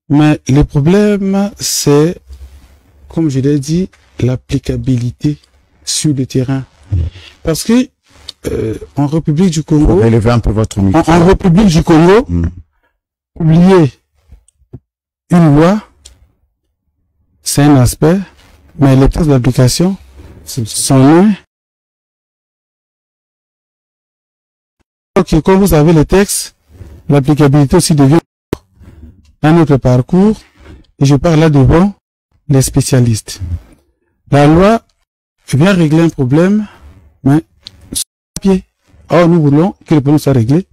Mais le problème, c'est, comme je l'ai dit, l'applicabilité sur le terrain. Parce que en République du Congo, élevez un peu votre micro. En République du Congo, oubliez une loi, c'est un aspect, mais les textes d'application sont loin. Ok, quand vous avez les textes, l'applicabilité aussi devient un autre parcours, et je parle là devant les spécialistes. La loi vient régler un problème, mais sur le papier. Or, nous voulons que le problème soit réglé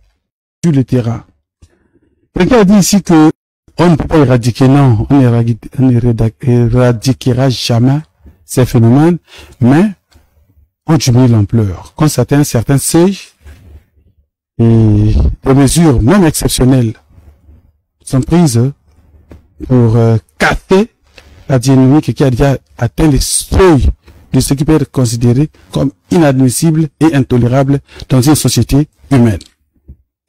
sur le terrain. Quelqu'un a dit ici que on ne peut pas éradiquer, non, on n'éradiquera jamais ces phénomènes, mais on diminue l'ampleur. Quand ça atteint un certain seuil, et des mesures, même exceptionnelles, sont prises pour casser la dynamique qui a déjà atteint les seuils de ce qui peut être considéré comme inadmissible et intolérable dans une société humaine.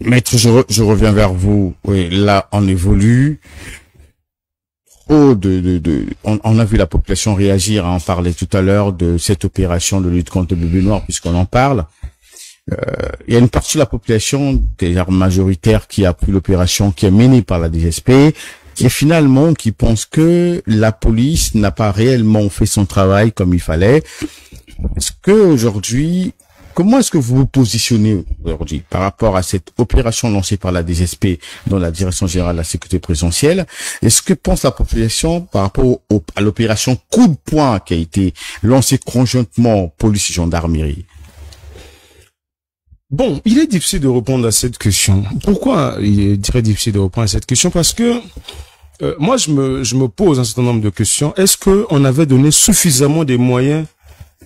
Maître, je reviens vers vous. Oui, là, on évolue. On a vu la population réagir, à en parler tout à l'heure de cette opération de lutte contre le bébé noir, puisqu'on en parle. Il y a une partie de la population, d'ailleurs majoritaire, qui a pris l'opération qui est menée par la DGSP, et finalement qui pense que la police n'a pas réellement fait son travail comme il fallait. Est-ce que aujourd'hui, comment est-ce que vous vous positionnez aujourd'hui par rapport à cette opération lancée par la DGSP dans la Direction Générale de la Sécurité Présidentielle? Est-ce que pense la population par rapport à l'opération coup de poing qui a été lancée conjointement police et gendarmerie? Bon, il est difficile de répondre à cette question. Pourquoi il est très difficile de répondre à cette question? Parce que moi, je me pose un certain nombre de questions. Est-ce qu'on avait donné suffisamment de moyens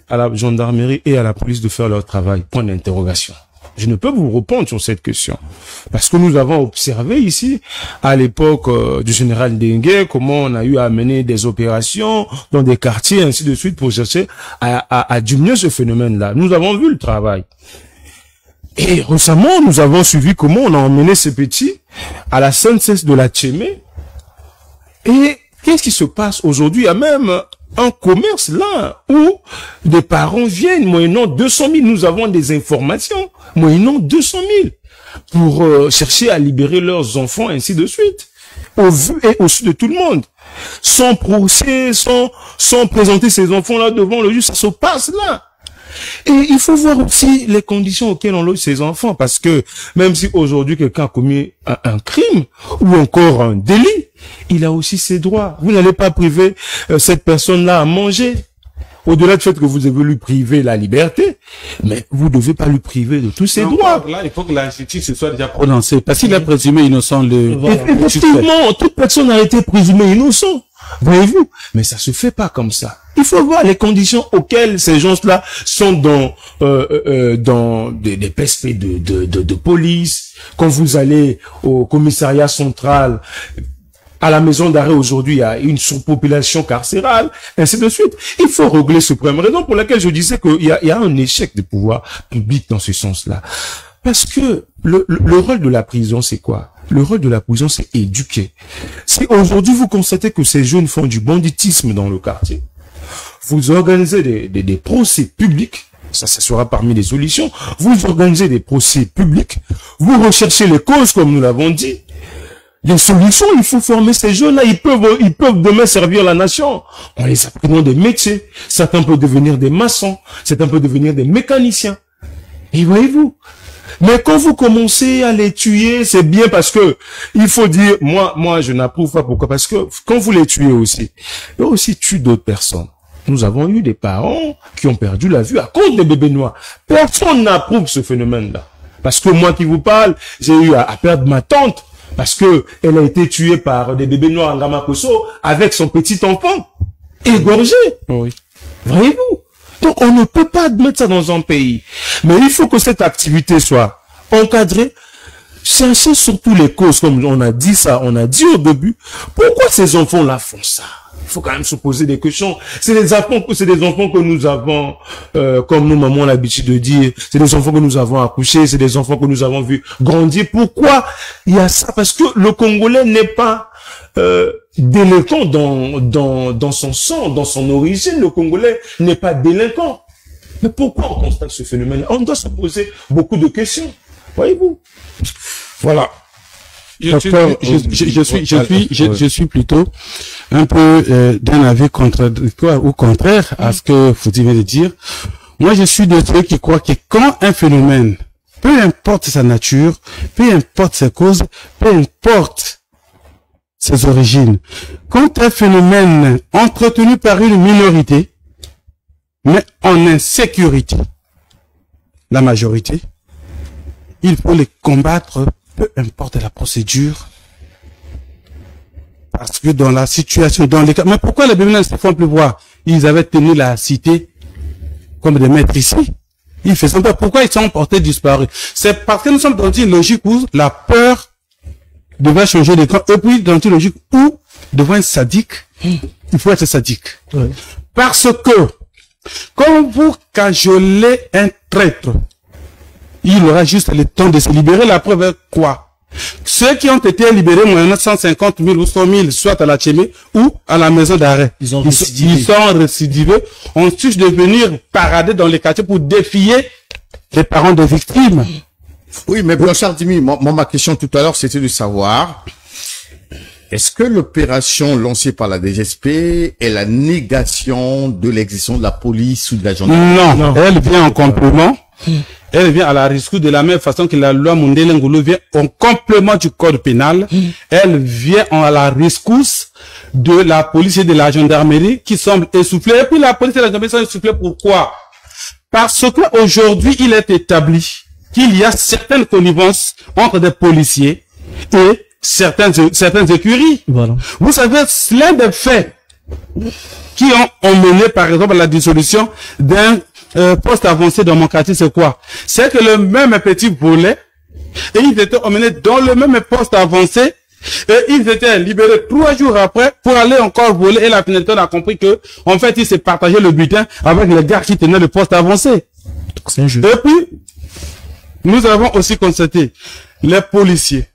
à la gendarmerie et à la police de faire leur travail? Point d'interrogation. Je ne peux vous répondre sur cette question. Parce que nous avons observé ici, à l'époque du général Dengue, comment on a eu à mener des opérations dans des quartiers, ainsi de suite, pour chercher à diminuer ce phénomène-là. Nous avons vu le travail. Et récemment, nous avons suivi comment on a emmené ces petits à la Sainte-Cesse de la Tchémé. Et qu'est-ce qui se passe aujourd'hui? Il y a même un commerce là où des parents viennent moyennant 200 000. Nous avons des informations moyennant 200 000 pour chercher à libérer leurs enfants, ainsi de suite, au vu et au su de tout le monde. Sans procès, sans présenter ces enfants-là devant le juge, ça se passe là. Et il faut voir aussi les conditions auxquelles on loge ces enfants, parce que même si aujourd'hui quelqu'un a commis un crime ou encore un délit, il a aussi ses droits. Vous n'allez pas priver cette personne-là à manger. Au-delà du fait que vous devez lui priver la liberté, mais vous ne devez pas lui priver de tous ses droits. Là, il faut que la justice se soit déjà prononcée, parce qu'il est présumé innocent. Effectivement, toute personne a été présumée innocent. Voyez-vous? Mais ça se fait pas comme ça. Il faut voir les conditions auxquelles ces gens-là sont dans des PSP de police. Quand vous allez au commissariat central, à la maison d'arrêt aujourd'hui, il y a une surpopulation carcérale, ainsi de suite. Il faut régler ce problème. Raison pour laquelle je disais qu'il y a un échec des pouvoirs publics dans ce sens-là. Parce que le rôle de la prison, c'est quoi? Le rôle de la prison, c'est éduquer. Si aujourd'hui vous constatez que ces jeunes font du banditisme dans le quartier, vous organisez des procès publics, ça sera parmi les solutions, vous organisez des procès publics, vous recherchez les causes, comme nous l'avons dit. Les solutions, il faut former ces jeunes-là, ils peuvent demain servir la nation. On les apprend des métiers. Certains peuvent devenir des maçons, certains peuvent devenir des mécaniciens. Et voyez-vous, mais quand vous commencez à les tuer, c'est bien parce que, il faut dire, moi, je n'approuve pas. Pourquoi? Parce que quand vous les tuez aussi, eux aussi tuent d'autres personnes. Nous avons eu des parents qui ont perdu la vue à cause des bébés noirs. Personne n'approuve ce phénomène-là. Parce que moi qui vous parle, j'ai eu à perdre ma tante parce que elle a été tuée par des bébés noirs en Gamakoso avec son petit enfant égorgé. Oui. Voyez-vous? Donc, on ne peut pas admettre ça dans un pays. Mais il faut que cette activité soit encadrée. Chercher surtout les causes, comme on a dit au début. Pourquoi ces enfants-là font ça? Il faut quand même se poser des questions. C'est des enfants que nous avons, comme nos mamans ont l'habitude de dire, c'est des enfants que nous avons accouchés, c'est des enfants que nous avons vus grandir. Pourquoi il y a ça? Parce que le Congolais n'est pas délinquant dans son sang, dans son origine. Le Congolais n'est pas délinquant. Mais pourquoi on constate ce phénomène? On doit se poser beaucoup de questions. Voyez-vous? Voilà. Je suis plutôt un peu d'un avis contradictoire ou contraire à ce que vous venez de dire. Moi, je suis de ceux qui croient que quand un phénomène, peu importe sa nature, peu importe ses causes, peu importe ses origines, quand un phénomène entretenu par une minorité met en insécurité la majorité, il faut les combattre, peu importe la procédure. Parce que dans la situation, dans les cas... Mais pourquoi les bébés ne se font plus voir? Ils avaient tenu la cité comme des maîtres ici. Ils faisaient pas. Pourquoi ils sont portés disparus? C'est parce que nous sommes dans une logique où la peur devait changer de camp. Et puis dans une logique où, devant un sadique, il faut être sadique. Oui. Parce que, quand vous cajolez un traître, il aura juste le temps de se libérer. La preuve est quoi? Ceux qui ont été libérés, moyennant 150 000 ou 100 000, soit à la Tchémé ou à la maison d'arrêt. Ils sont récidivés. On cherche de venir parader dans les quartiers pour défier les parents des victimes. Oui, mais Blanchard Dimi, ma question tout à l'heure, c'était de savoir, est-ce que l'opération lancée par la DGSP est la négation de l'existence de la police ou de la gendarmerie? Non, elle vient en complément. Elle vient à la rescousse de la même façon que la loi Mundele Ngolo vient en complément du code pénal. Elle vient à la rescousse de la police et de la gendarmerie qui semblent essoufflées. Et puis la police et la gendarmerie sont essoufflées. Pourquoi? Parce qu'aujourd'hui, il est établi qu'il y a certaines connivences entre des policiers et certaines écuries. Voilà. Vous savez, l'un des faits qui ont emmené, par exemple, à la dissolution d'un poste avancé dans mon quartier, c'est quoi? C'est que le même petit volait et ils étaient emmenés dans le même poste avancé et ils étaient libérés 3 jours après pour aller encore voler et la finalité a compris que, en fait, ils s'est partagé le butin avec les gars qui tenaient le poste avancé. C'est un jeu. Et puis, nous avons aussi constaté les policiers.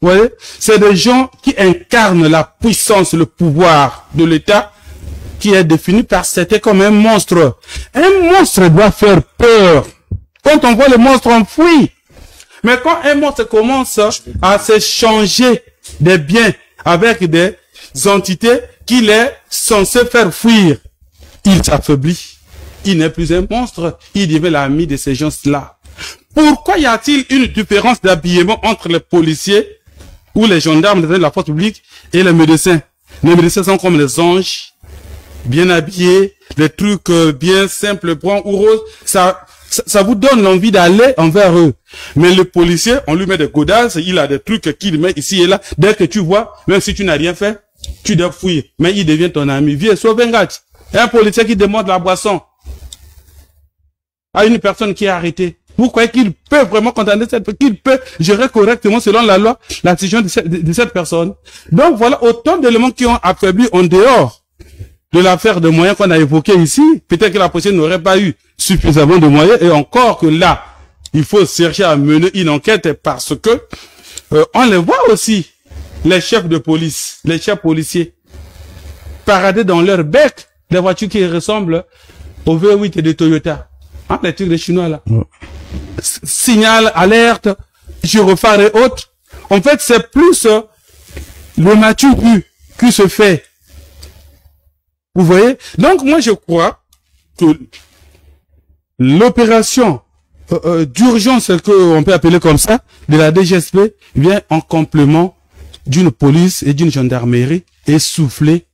Vous voyez, c'est des gens qui incarnent la puissance, le pouvoir de l'État, qui est défini par certains comme un monstre. Un monstre doit faire peur. Quand on voit le monstre, on fuit. Mais quand un monstre commence à s'échanger des biens avec des entités qu'il est censé faire fuir, il s'affaiblit. Il n'est plus un monstre, il devient l'ami de ces gens-là. Pourquoi y a-t-il une différence d'habillement entre les policiers ou les gendarmes de la force publique et les médecins? Les médecins sont comme les anges, bien habillés, des trucs bien simples, bruns ou roses. Ça vous donne l'envie d'aller envers eux. Mais le policier, on lui met des godasses, il a des trucs qu'il met ici et là. Dès que tu vois, même si tu n'as rien fait, tu dois fuir. Mais il devient ton ami. Viens, sauve un gars. Un policier qui demande la boisson à une personne qui est arrêtée. Vous croyez qu'il peut vraiment condamner qu'il peut gérer correctement selon la loi la décision de cette personne? Donc voilà autant d'éléments qui ont affaibli en dehors de l'affaire de moyens qu'on a évoqué ici. Peut-être que la police n'aurait pas eu suffisamment de moyens et encore que là, il faut chercher à mener une enquête parce que on les voit aussi, les chefs de police, les chefs policiers, parader dans leur bec des voitures qui ressemblent au V8 de Toyota. Hein, les trucs des Chinois là. Ouais. Signal, alerte, gyrophare et autres. En fait, c'est plus le mature qui se fait. Vous voyez? Donc, moi, je crois que l'opération d'urgence, qu'on peut appeler comme ça, de la DGSP, vient en complément d'une police et d'une gendarmerie essoufflée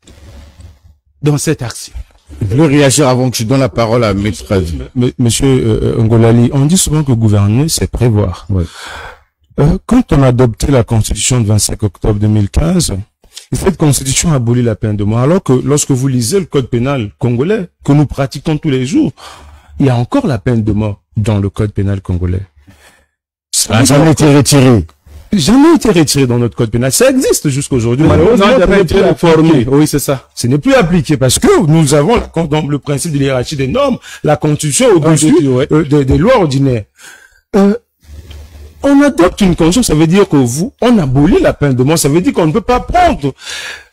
dans cette action. Je veux réagir avant que je donne la parole à Maître. Monsieur Ngolali, on dit souvent que gouverner, c'est prévoir. Ouais. Quand on a adopté la Constitution de 25 octobre 2015, cette Constitution abolit la peine de mort. Alors que lorsque vous lisez le Code pénal congolais, que nous pratiquons tous les jours, il y a encore la peine de mort dans le Code pénal congolais. Ça n'a jamais été retiré. Jamais été retiré dans notre code pénal. Ça existe jusqu'aujourd'hui. Malheureusement, il n'a été réformé. Oui, c'est ça. Ce n'est plus appliqué parce que nous avons le principe de l'hierarchie des normes, la Constitution au-dessus des lois ordinaires. On adopte une constitution, ça veut dire que on abolit la peine de mort. Ça veut dire qu'on ne peut pas prendre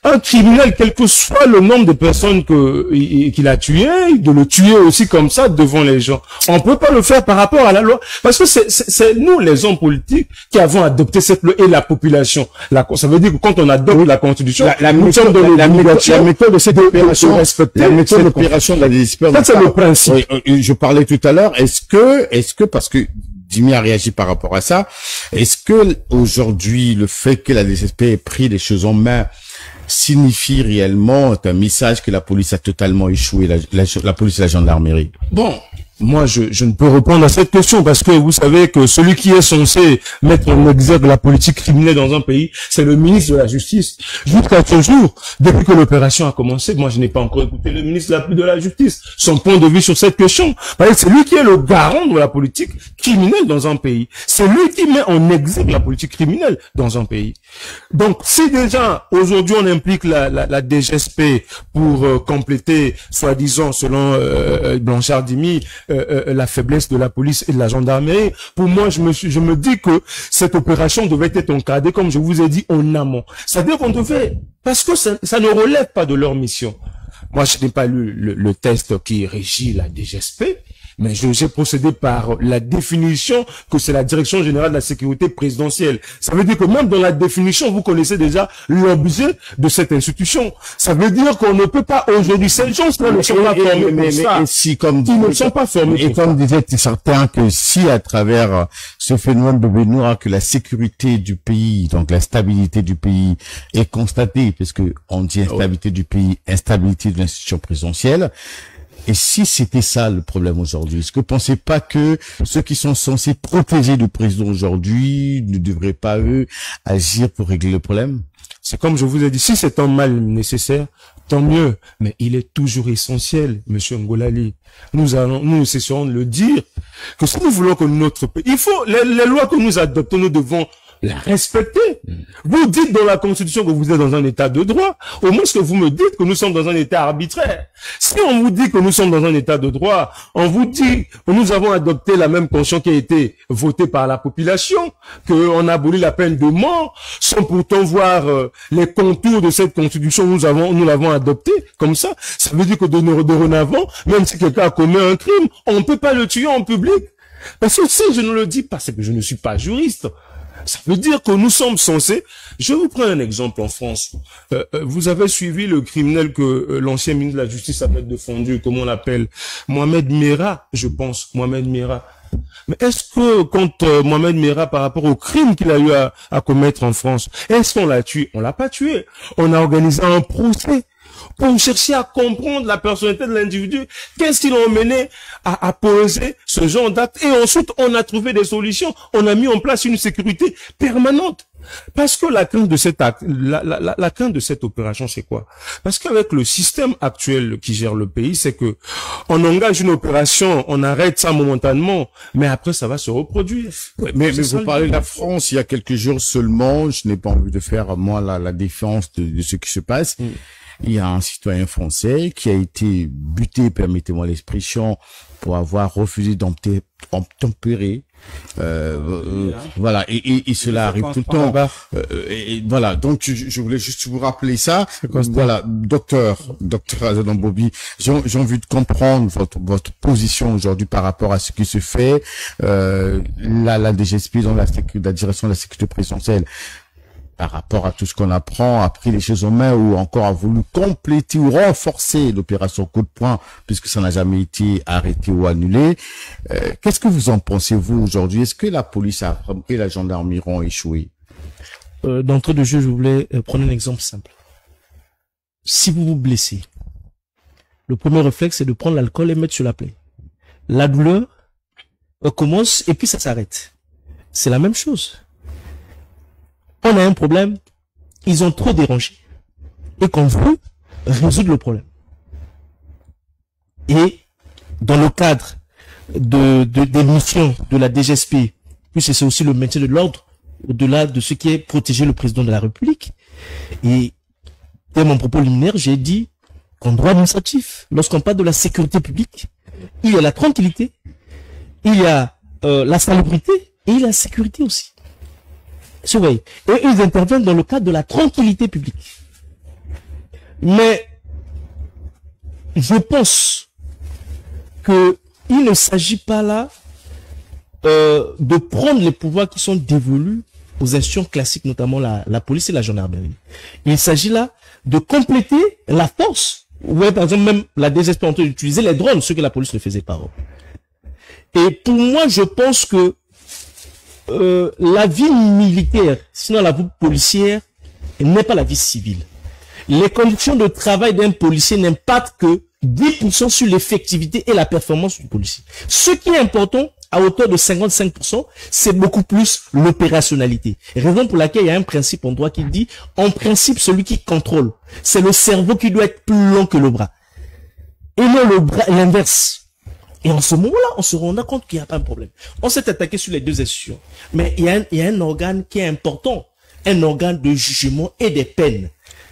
un criminel, quel que soit le nombre de personnes qu'il a tué, de le tuer aussi comme ça devant les gens. On ne peut pas le faire par rapport à la loi. Parce que c'est nous, les hommes politiques, qui avons adopté cette loi et la population. Ça veut dire que quand on adopte la Constitution, la méthode de cette opération, la méthode d'opération de la DGSP. Ça, c'est le principe. Oui, je parlais tout à l'heure, est-ce que, parce que Jimmy a réagi par rapport à ça, est-ce que aujourd'hui, le fait que la DGSP ait pris les choses en main signifie réellement un message que la police a totalement échoué, la police et la gendarmerie? Bon, moi, je ne peux répondre à cette question parce que vous savez que celui qui est censé mettre en exergue la politique criminelle dans un pays, c'est le ministre de la Justice. Jusqu'à ce jour, depuis que l'opération a commencé, moi, je n'ai pas encore écouté le ministre de la Justice, son point de vue sur cette question. Parce que c'est lui qui est le garant de la politique criminelle dans un pays. C'est lui qui met en exergue la politique criminelle dans un pays. Donc, si déjà, aujourd'hui, on implique la DGSP pour compléter, soi-disant, selon Blanchard Dimi, la faiblesse de la police et de la gendarmerie. Pour moi, je me dis que cette opération devait être encadrée, comme je vous ai dit, en amont. C'est-à-dire qu'on devait, parce que ça ne relève pas de leur mission. Moi, je n'ai pas lu le test qui régit la DGSP, mais j'ai procédé par la définition que c'est la Direction Générale de la Sécurité Présidentielle. Ça veut dire que même dans la définition, vous connaissez déjà l'objet de cette institution. Ça veut dire qu'on ne peut pas aujourd'hui, ces gens-là ne sont pas formés pour ça. Ils ne sont pas formés et comme disaient certains que si à travers ce phénomène de Benoît, que la sécurité du pays, donc la stabilité du pays est constatée, parce que on dit instabilité du pays, instabilité de l'institution présidentielle. Et si c'était ça le problème aujourd'hui, est-ce que vous pensez pas que ceux qui sont censés protéger le président aujourd'hui ne devraient pas, eux, agir pour régler le problème? C'est comme je vous ai dit, si c'est un mal nécessaire, tant mieux. Mais il est toujours essentiel, monsieur Ngolali. Nous cesserons de le dire, que si nous voulons que notre pays, il faut, les lois que nous adoptons, nous devons la respecter. Vous dites dans la Constitution que vous êtes dans un état de droit. Au moins, ce que vous me dites que nous sommes dans un état arbitraire. Si on vous dit que nous sommes dans un état de droit, on vous dit que nous avons adopté la même constitution qui a été votée par la population, qu'on a aboli la peine de mort, sans pourtant voir les contours de cette constitution, nous l'avons adoptée comme ça. Ça veut dire que dorénavant, même si quelqu'un a commis un crime, on ne peut pas le tuer en public. Parce que si je ne le dis pas, c'est que je ne suis pas juriste. Ça veut dire que nous sommes censés... Je vous prends un exemple en France. Vous avez suivi le criminel que l'ancien ministre de la Justice avait défendu, comment on l'appelle, Mohamed Merah, je pense, Mohamed Merah. Mais est-ce que quand Mohamed Merah, par rapport au crime qu'il a eu à commettre en France, est-ce qu'on l'a tué? On l'a pas tué. On a organisé un procès pour chercher à comprendre la personnalité de l'individu. Qu'est-ce qui l'a emmené à poser ce genre d'acte? Et ensuite, on a trouvé des solutions. On a mis en place une sécurité permanente. Parce que la crainte de cet acte, la crainte de cette opération, c'est quoi? Parce qu'avec le système actuel qui gère le pays, c'est que on engage une opération, on arrête ça momentanément, mais après ça va se reproduire. Ouais, mais vous parlez de la France il y a quelques jours seulement. Je n'ai pas envie de faire moi la défense de ce qui se passe. Il y a un citoyen français qui a été buté, permettez-moi l'expression, pour avoir refusé d'obtempérer. Voilà, et cela arrive tout le temps. Et voilà, donc je voulais juste vous rappeler ça. Voilà, docteur Azadan Bobi, j'ai envie de comprendre votre position aujourd'hui par rapport à ce qui se fait. La DGSP, dans la direction de la sécurité présidentielle, par rapport à tout ce qu'on apprend, a pris les choses en main ou encore a voulu compléter ou renforcer l'opération coup de poing puisque ça n'a jamais été arrêté ou annulé. Qu'est-ce que vous en pensez, vous, aujourd'hui? Est-ce que la police et la gendarmerie ont échoué? D'entrée de jeu, je voulais prendre un exemple simple. Si vous vous blessez, le premier réflexe, c'est de prendre l'alcool et mettre sur la plaie. La douleur commence et puis ça s'arrête. C'est la même chose. On a un problème, ils ont trop dérangé. Et qu'on veut résoudre le problème. Et dans le cadre des missions de la DGSP, puisque c'est aussi le maintien de l'ordre, au-delà de ce qui est protéger le président de la République. Et dans mon propos liminaire, j'ai dit qu'en droit administratif, lorsqu'on parle de la sécurité publique, il y a la tranquillité, il y a la salubrité et il y a la sécurité aussi. Surveillez. Et ils interviennent dans le cadre de la tranquillité publique. Mais je pense que il ne s'agit pas là de prendre les pouvoirs qui sont dévolus aux institutions classiques, notamment la police et la gendarmerie. Il s'agit là de compléter la force. Ouais, par exemple, même la DGSP ont utilisé les drones, ce que la police ne faisait pas. Et pour moi, je pense que la vie militaire, sinon la vie policière, n'est pas la vie civile. Les conditions de travail d'un policier n'impactent que 10% sur l'effectivité et la performance du policier. Ce qui est important, à hauteur de 55%, c'est beaucoup plus l'opérationnalité. Raison pour laquelle il y a un principe en droit qui dit, en principe, celui qui contrôle, c'est le cerveau qui doit être plus long que le bras. Et non le bras, l'inverse. Et en ce moment-là, on se rend compte qu'il n'y a pas de problème. On s'est attaqué sur les deux institutions. Mais il y a un organe qui est important. Un organe de jugement et des peines.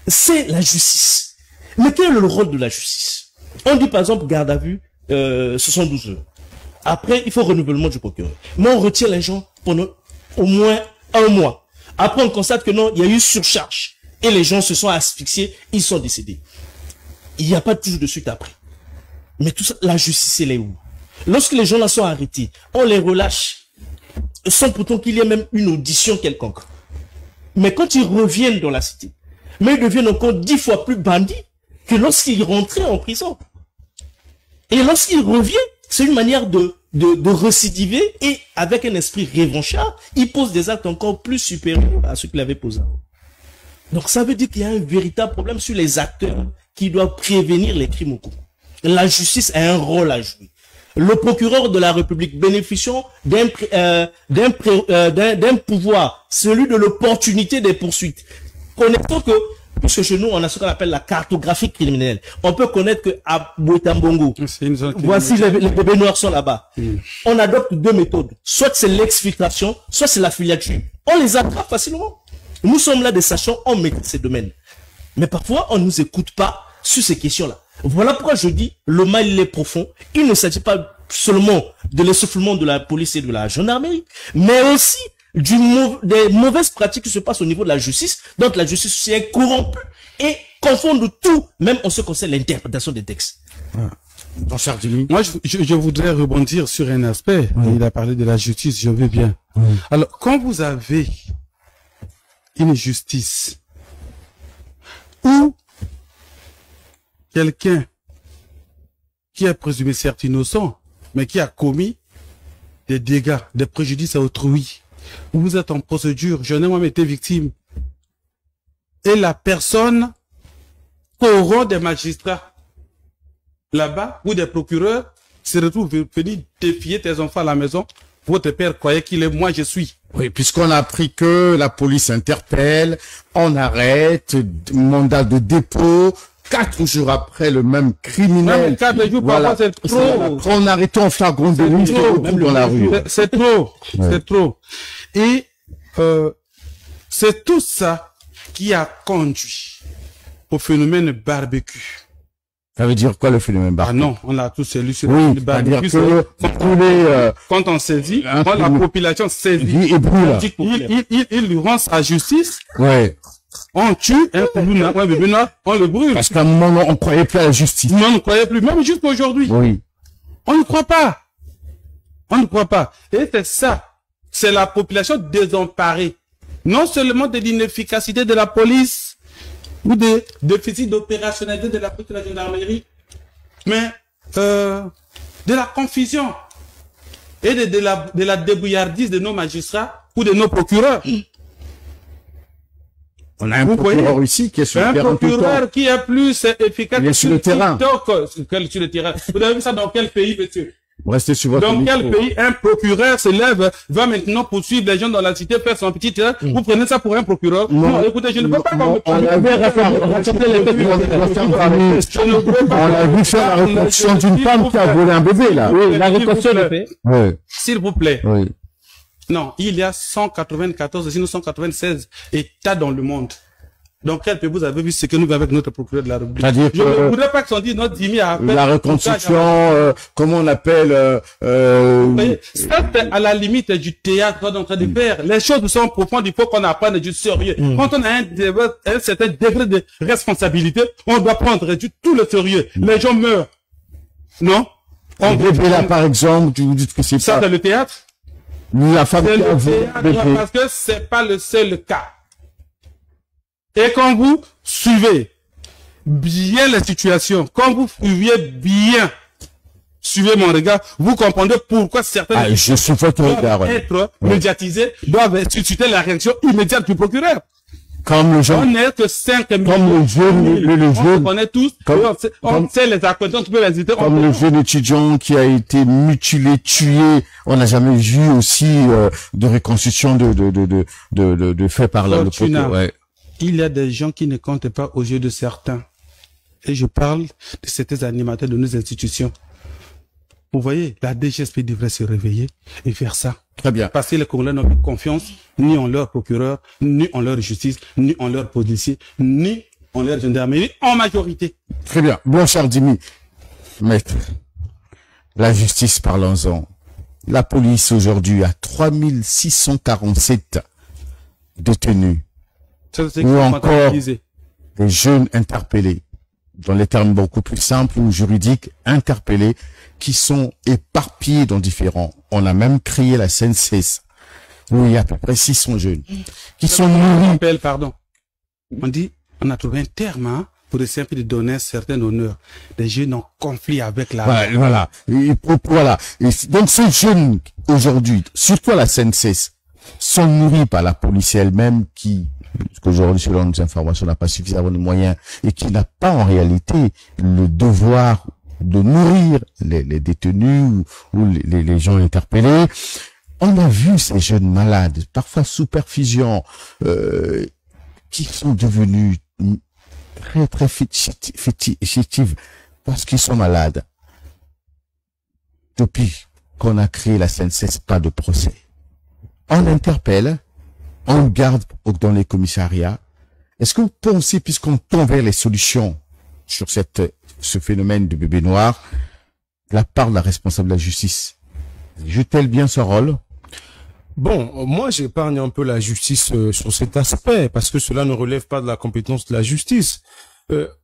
C'est la justice. Mais quel est le rôle de la justice? On dit par exemple garde à vue, 72 heures. Après, il faut renouvellement du procureur. Mais on retire les gens pendant au moins un mois. Après, on constate que non, il y a eu surcharge. Et les gens se sont asphyxiés, ils sont décédés. Il n'y a pas toujours de suite après. Mais tout ça, la justice, elle est où? Lorsque les gens là sont arrêtés, on les relâche, sans pourtant qu'il y ait même une audition quelconque. Mais quand ils reviennent dans la cité, mais ils deviennent encore 10 fois plus bandits que lorsqu'ils rentraient en prison. Et lorsqu'ils reviennent, c'est une manière de récidiver et avec un esprit revanchard, ils posent des actes encore plus supérieurs à ce qu'ils avaient posé. Donc ça veut dire qu'il y a un véritable problème sur les acteurs qui doivent prévenir les crimes au cours. La justice a un rôle à jouer. Le procureur de la République bénéficiant d'un pouvoir, celui de l'opportunité des poursuites. Connaissons que, puisque chez nous, on a ce qu'on appelle la cartographie criminelle. On peut connaître que à Boitambongo, voici les bébés noirs sont là-bas. On adopte deux méthodes. Soit c'est l'exfiltration, soit c'est la filature. On les attrape facilement. Nous sommes là des sachants, on maîtrise ces domaines. Mais parfois, on ne nous écoute pas sur ces questions-là. Voilà pourquoi je dis, le mal, il est profond. Il ne s'agit pas seulement de l'essoufflement de la police et de la gendarmerie, mais aussi des mauvaises pratiques qui se passent au niveau de la justice. Donc la justice aussi est corrompue et confond de tout, même en ce qui concerne l'interprétation des textes. Dans Chardini. Moi, je voudrais rebondir sur un aspect. Il a parlé de la justice, je veux bien. Alors, quand vous avez une justice où quelqu'un qui est présumé certes innocent, mais qui a commis des dégâts, des préjudices à autrui, où vous êtes en procédure, je n'ai moi été victime, et la personne corrompt des magistrats là-bas, ou des procureurs, se retrouvent venir défier tes enfants à la maison. Votre père croyait qu'il est, moi je suis. Oui, puisqu'on a appris que la police interpelle, on arrête, mandat de dépôt, 4 jours après le même criminel. 4 jours parfois c'est trop. On arrête en flagrant délit, même dans la rue. C'est trop, c'est trop. Et c'est tout ça qui a conduit au phénomène barbecue. Ça veut dire quoi le phénomène barbecue? Ah non, on a tous lu sur oui, le barbecue. Quand on saisit, quand la population saisit, il lui rend sa justice. Ouais. On tue un Koulouna, on le brûle. Parce qu'à un moment, on ne croyait plus à la justice. Non, on ne croyait plus, même jusqu'aujourd'hui. Oui. On ne croit pas. On ne croit pas. Et c'est ça. C'est la population désemparée. Non seulement de l'inefficacité de la police, ou des déficits d'opérationnalité de la police et de la gendarmerie, mais de la confusion et de la débrouillardise de nos magistrats ou de nos procureurs. On a un procureur ici qui est sur le terrain. Un procureur qui est plus efficace que sur le terrain. Sur le terrain. Vous avez vu ça dans quel pays, monsieur? Restez sur votre Dans quel pays un procureur se lève, va maintenant poursuivre les gens dans la cité, faire son petit terrain? Vous prenez ça pour un procureur? Non, écoutez, je ne peux pas on a vu faire la reconstruction d'une femme qui a volé un bébé, là. Oui, la reconstruction est faite. Oui. S'il vous plaît. Oui. Non, il y a 194, sinon 196 États dans le monde. Dans quel pays vous avez vu ce que nous avons avec notre procureur de la République? C'est-à-dire je ne voudrais pas que son dit notre Dimi a fait la reconstruction, comment on appelle, ça, c'est à la limite du théâtre qu'on est en train de faire. Les choses sont profondes, il faut qu'on apprenne du sérieux. Quand on a un certain degré de responsabilité, on doit prendre du tout le sérieux. Les gens meurent. Non? On bébé là, par exemple, tu vous dites que c'est ça, pas... c'est le théâtre? La femme c'est qui a le volé théâtre, parce que c'est pas le seul cas. Et quand vous suivez bien la situation, quand vous suivez bien, suivez mon regard, vous comprendrez pourquoi certaines je suis votre regard, doivent être médiatisées, doivent susciter la réaction immédiate du procureur. Comme le jeune, on n'est que 5 millions. comme le jeune, on connaît tous, on sait les accointants, tu peux les citer. Comme le jeune étudiant qui a été mutilé, tué, on n'a jamais vu aussi de reconstruction de faits par le procureur. Ouais. Il y a des gens qui ne comptent pas aux yeux de certains. Et je parle de certains animateurs de nos institutions. Vous voyez, la DGSP devrait se réveiller et faire ça. Très bien. Parce que les Congolais n'ont plus confiance ni en leur procureur, ni en leur justice, ni en leurs policiers, ni en leur gendarmerie, en majorité. Très bien. Bon, Chardini, maître, la justice, parlons-en. La police aujourd'hui a 3647 détenus. Ou encore des jeunes interpellés, dans les termes beaucoup plus simples ou juridiques, interpellés, qui sont éparpillés dans différents. On a même créé la CNCS, où il y a à peu près 600 jeunes, qui sont nourris. Pardon. On dit, on a trouvé un terme, pour essayer de donner un certain honneur. Des jeunes en conflit avec la... Voilà. Voilà. Et donc ces jeunes, aujourd'hui, surtout à la CNCS, sont nourris par la police elle-même qui, qu'aujourd'hui, selon nos informations, n'a pas suffisamment de moyens et qui n'a pas en réalité le devoir de nourrir les détenus ou les gens interpellés. On a vu ces jeunes malades, parfois sous perfusion, qui sont devenus très fétiches parce qu'ils sont malades. Depuis qu'on a créé la CNCS, pas de procès. On interpelle, on garde dans les commissariats. Est-ce que vous pensez, puisqu'on tend vers les solutions sur ce phénomène de bébé noir, la part de la responsable de la justice joue-t-elle bien son rôle? Bon, moi j'épargne un peu la justice sur cet aspect, parce que cela ne relève pas de la compétence de la justice.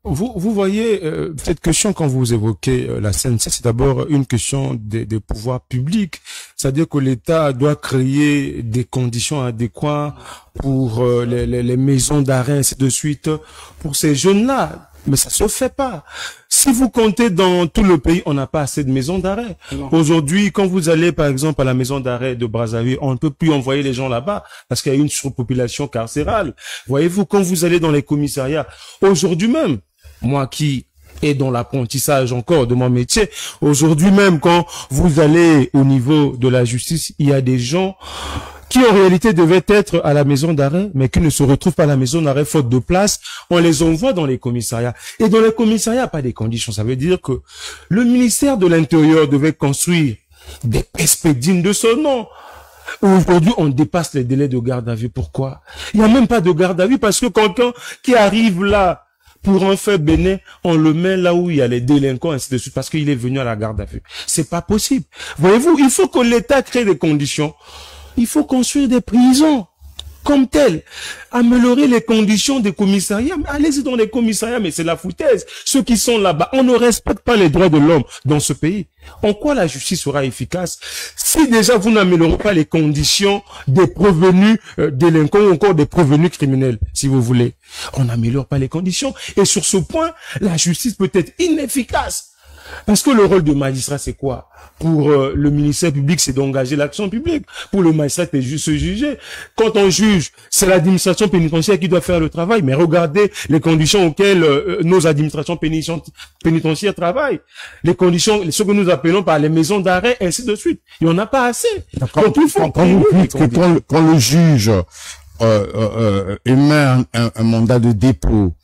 Vous voyez, cette question quand vous évoquez la CNC, c'est d'abord une question des pouvoirs publics. C'est-à-dire que l'État doit créer des conditions adéquates pour les maisons d'arrêt, ainsi de suite, pour ces jeunes-là. Mais ça se fait pas. Si vous comptez dans tout le pays, on n'a pas assez de maisons d'arrêt. Aujourd'hui, quand vous allez, par exemple, à la maison d'arrêt de Brazzaville, on ne peut plus envoyer les gens là-bas parce qu'il y a une surpopulation carcérale. Voyez-vous, quand vous allez dans les commissariats, aujourd'hui même, moi qui est dans l'apprentissage encore de mon métier, aujourd'hui même, quand vous allez au niveau de la justice, il y a des gens qui en réalité devaient être à la maison d'arrêt, mais qui ne se retrouvent pas à la maison d'arrêt faute de place. On les envoie dans les commissariats. Et dans les commissariats, pas des conditions. Ça veut dire que le ministère de l'Intérieur devait construire des PSP dignes de ce nom. Aujourd'hui, on dépasse les délais de garde à vue. Pourquoi? Il n'y a même pas de garde à vue parce que quelqu'un qui arrive là pour un fait bénin, on le met là où il y a les délinquants, ainsi de suite, parce qu'il est venu à la garde à vue. C'est pas possible. Voyez-vous, il faut que l'État crée des conditions. Il faut construire des prisons comme telles, améliorer les conditions des commissariats. Allez-y dans les commissariats, mais c'est la foutaise. Ceux qui sont là-bas, on ne respecte pas les droits de l'homme dans ce pays. En quoi la justice sera efficace si déjà vous n'améliorez pas les conditions des prévenus délinquants ou encore des prévenus criminels, si vous voulez. On n'améliore pas les conditions. Et sur ce point, la justice peut être inefficace. Parce que le rôle du magistrat, c'est quoi? Pour le ministère public, c'est d'engager l'action publique. Pour le magistrat, c'est juste se juger. Quand on juge, c'est l'administration pénitentiaire qui doit faire le travail. Mais regardez les conditions auxquelles nos administrations pénitentiaires travaillent. Les conditions, ce que nous appelons par les maisons d'arrêt, ainsi de suite. Il n'y en a pas assez. Donc, il faut quand vous dites que quand le juge émet un mandat de dépôt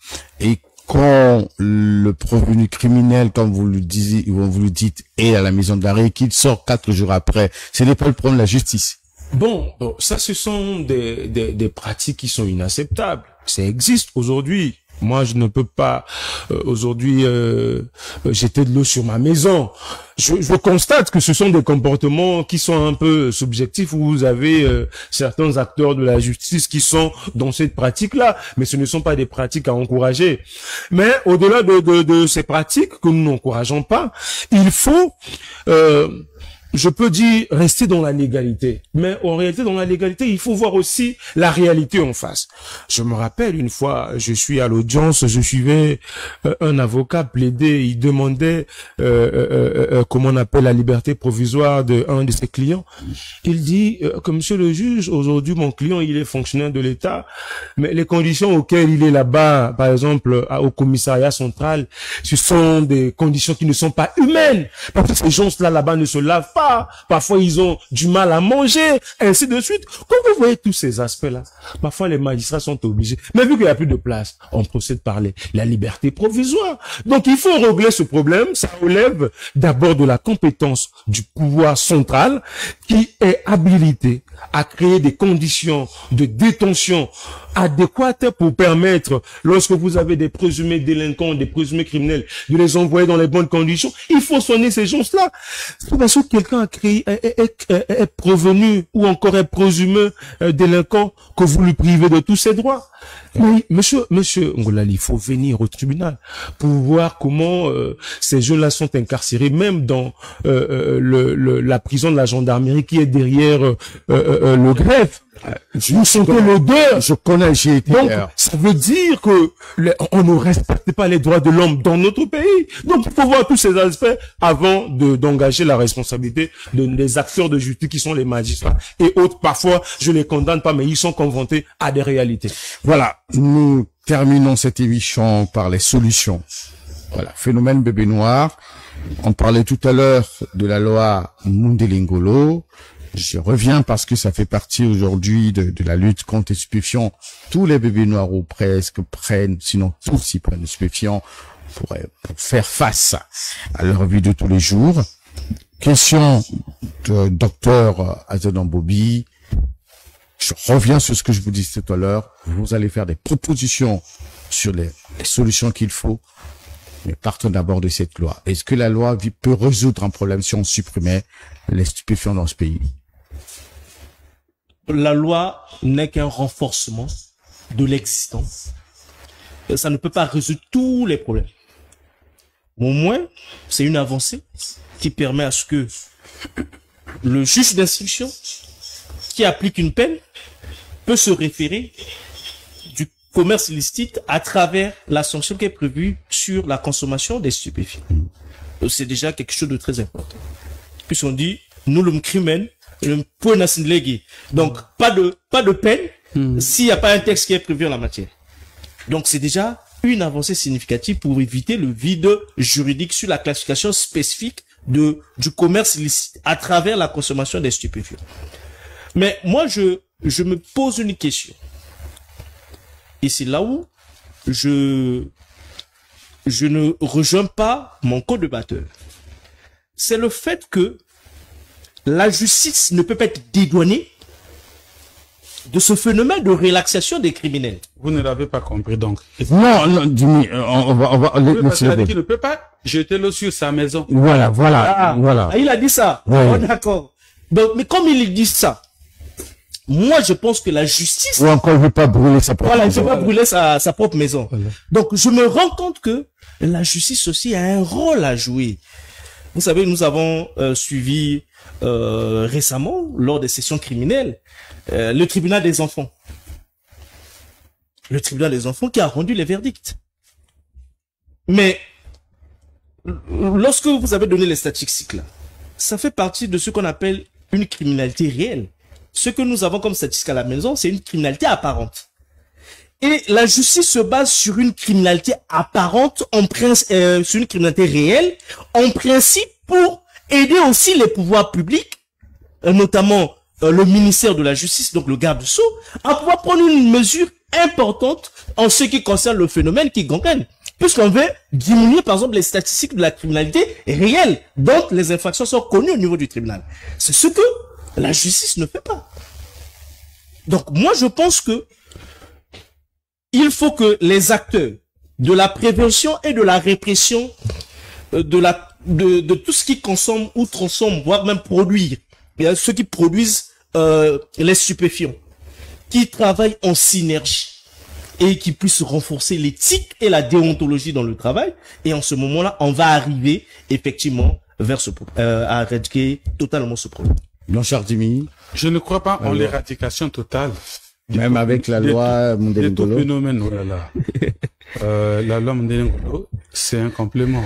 et quand le prévenu criminel, comme vous le dites, est à la maison d'arrêt, qu'il sort 4 jours après, ce n'est pas le problème de la justice. Bon, ça, ce sont des pratiques qui sont inacceptables. Ça existe aujourd'hui. Moi, je ne peux pas aujourd'hui jeter de l'eau sur ma maison. Je constate que ce sont des comportements qui sont un peu subjectifs, où vous avez certains acteurs de la justice qui sont dans cette pratique-là, mais ce ne sont pas des pratiques à encourager. Mais au-delà de ces pratiques que nous n'encourageons pas, il faut je peux dire rester dans la légalité. Mais en réalité, dans la légalité, il faut voir aussi la réalité en face. Je me rappelle une fois, je suis à l'audience, je suivais un avocat plaider, il demandait comment on appelle la liberté provisoire de un de ses clients. Il dit que monsieur le juge, aujourd'hui mon client il est fonctionnaire de l'État, mais les conditions auxquelles il est là-bas, par exemple au commissariat central, ce sont des conditions qui ne sont pas humaines. Parce que ces gens-là là-bas ne se lavent pas. Parfois, ils ont du mal à manger, ainsi de suite. Quand vous voyez tous ces aspects-là, parfois les magistrats sont obligés. Mais vu qu'il n'y a plus de place, on procède par la liberté provisoire. Donc, il faut régler ce problème. Ça relève d'abord de la compétence du pouvoir central qui est habilité à créer des conditions de détention adéquates pour permettre, lorsque vous avez des présumés délinquants, des présumés criminels, de les envoyer dans les bonnes conditions. Il faut soigner ces gens-là. Parce que quelqu'un est prévenu ou encore est présumé délinquant, que vous lui privez de tous ses droits. Oui, monsieur Ngolali, il faut venir au tribunal pour voir comment ces jeunes-là sont incarcérés, même dans la prison de la gendarmerie qui est derrière le greffe. Vous sentez l'odeur. Je connais, j'ai été. Donc, ça veut dire que on ne respecte pas les droits de l'homme dans notre pays. Donc, il faut voir tous ces aspects avant d'engager la responsabilité des acteurs de justice qui sont les magistrats et autres. Parfois, je les condamne pas, mais ils sont confrontés à des réalités. Voilà, nous terminons cette émission par les solutions. Voilà, phénomène bébé noir. On parlait tout à l'heure de la loi Mundelingolo. Je reviens parce que ça fait partie aujourd'hui de la lutte contre les stupéfiants. Tous les bébés noirs ou presque prennent, sinon tous ils prennent des stupéfiants pour faire face à leur vie de tous les jours. Question de docteur Azedan Bobi. je reviens sur ce que je vous disais tout à l'heure. Vous allez faire des propositions sur les solutions qu'il faut. Mais partons d'abord de cette loi. Est-ce que la loi peut résoudre un problème si on supprimait les stupéfiants dans ce pays? La loi n'est qu'un renforcement de l'existence. Ça ne peut pas résoudre tous les problèmes. Au moins, c'est une avancée qui permet à ce que le juge d'instruction qui applique une peine peut se référer du commerce illicite à travers la sanction qui est prévue sur la consommation des stupéfiants. C'est déjà quelque chose de très important. Puisqu'on dit, nous le crimen, le point national. Donc, pas de peine s'il n'y a pas un texte qui est prévu en la matière. Donc, c'est déjà une avancée significative pour éviter le vide juridique sur la classification spécifique du commerce illicite à travers la consommation des stupéfiants. Mais moi, je me pose une question. Et c'est là où je ne rejoins pas mon co-débatteur. C'est le fait que la justice ne peut pas être dédouanée de ce phénomène de relaxation des criminels. Vous ne l'avez pas compris donc. Non, Jimmy, on va il ne peut pas jeter l'eau sur sa maison. Voilà. Ah, il a dit ça. Ouais. Oh, d'accord. Donc, mais comme il dit ça, moi, je pense que la justice... Ou encore, il ne veut pas brûler sa propre Voilà, il ne maison. veut pas brûler sa propre maison. Voilà. Donc, je me rends compte que la justice aussi a un rôle à jouer. Vous savez, nous avons suivi récemment, lors des sessions criminelles, le tribunal des enfants. Le tribunal des enfants qui a rendu les verdicts. Mais, lorsque vous avez donné les statistiques là, ça fait partie de ce qu'on appelle une criminalité réelle. Ce que nous avons comme statistique à la maison, c'est une criminalité apparente. Et la justice se base sur une criminalité apparente, sur une criminalité réelle, en principe pour aider aussi les pouvoirs publics, notamment le ministère de la Justice, donc le garde-sceau, à pouvoir prendre une mesure importante en ce qui concerne le phénomène qui gangrène. Puisqu'on veut diminuer, par exemple, les statistiques de la criminalité réelle, dont les infractions sont connues au niveau du tribunal. C'est ce que la justice ne fait pas. Donc, moi, je pense que il faut que les acteurs de la prévention et de la répression de tout ce qui consomme ou transforme, voire même produire, ceux qui produisent les stupéfiants, qui travaillent en synergie et qui puissent renforcer l'éthique et la déontologie dans le travail. Et en ce moment-là, on va arriver effectivement vers à éradiquer totalement ce problème. Blanchard Jimmy. Je ne crois pas en l'éradication totale. Même avec la loi Mondelengolo. La loi Mondelengolo, c'est un complément.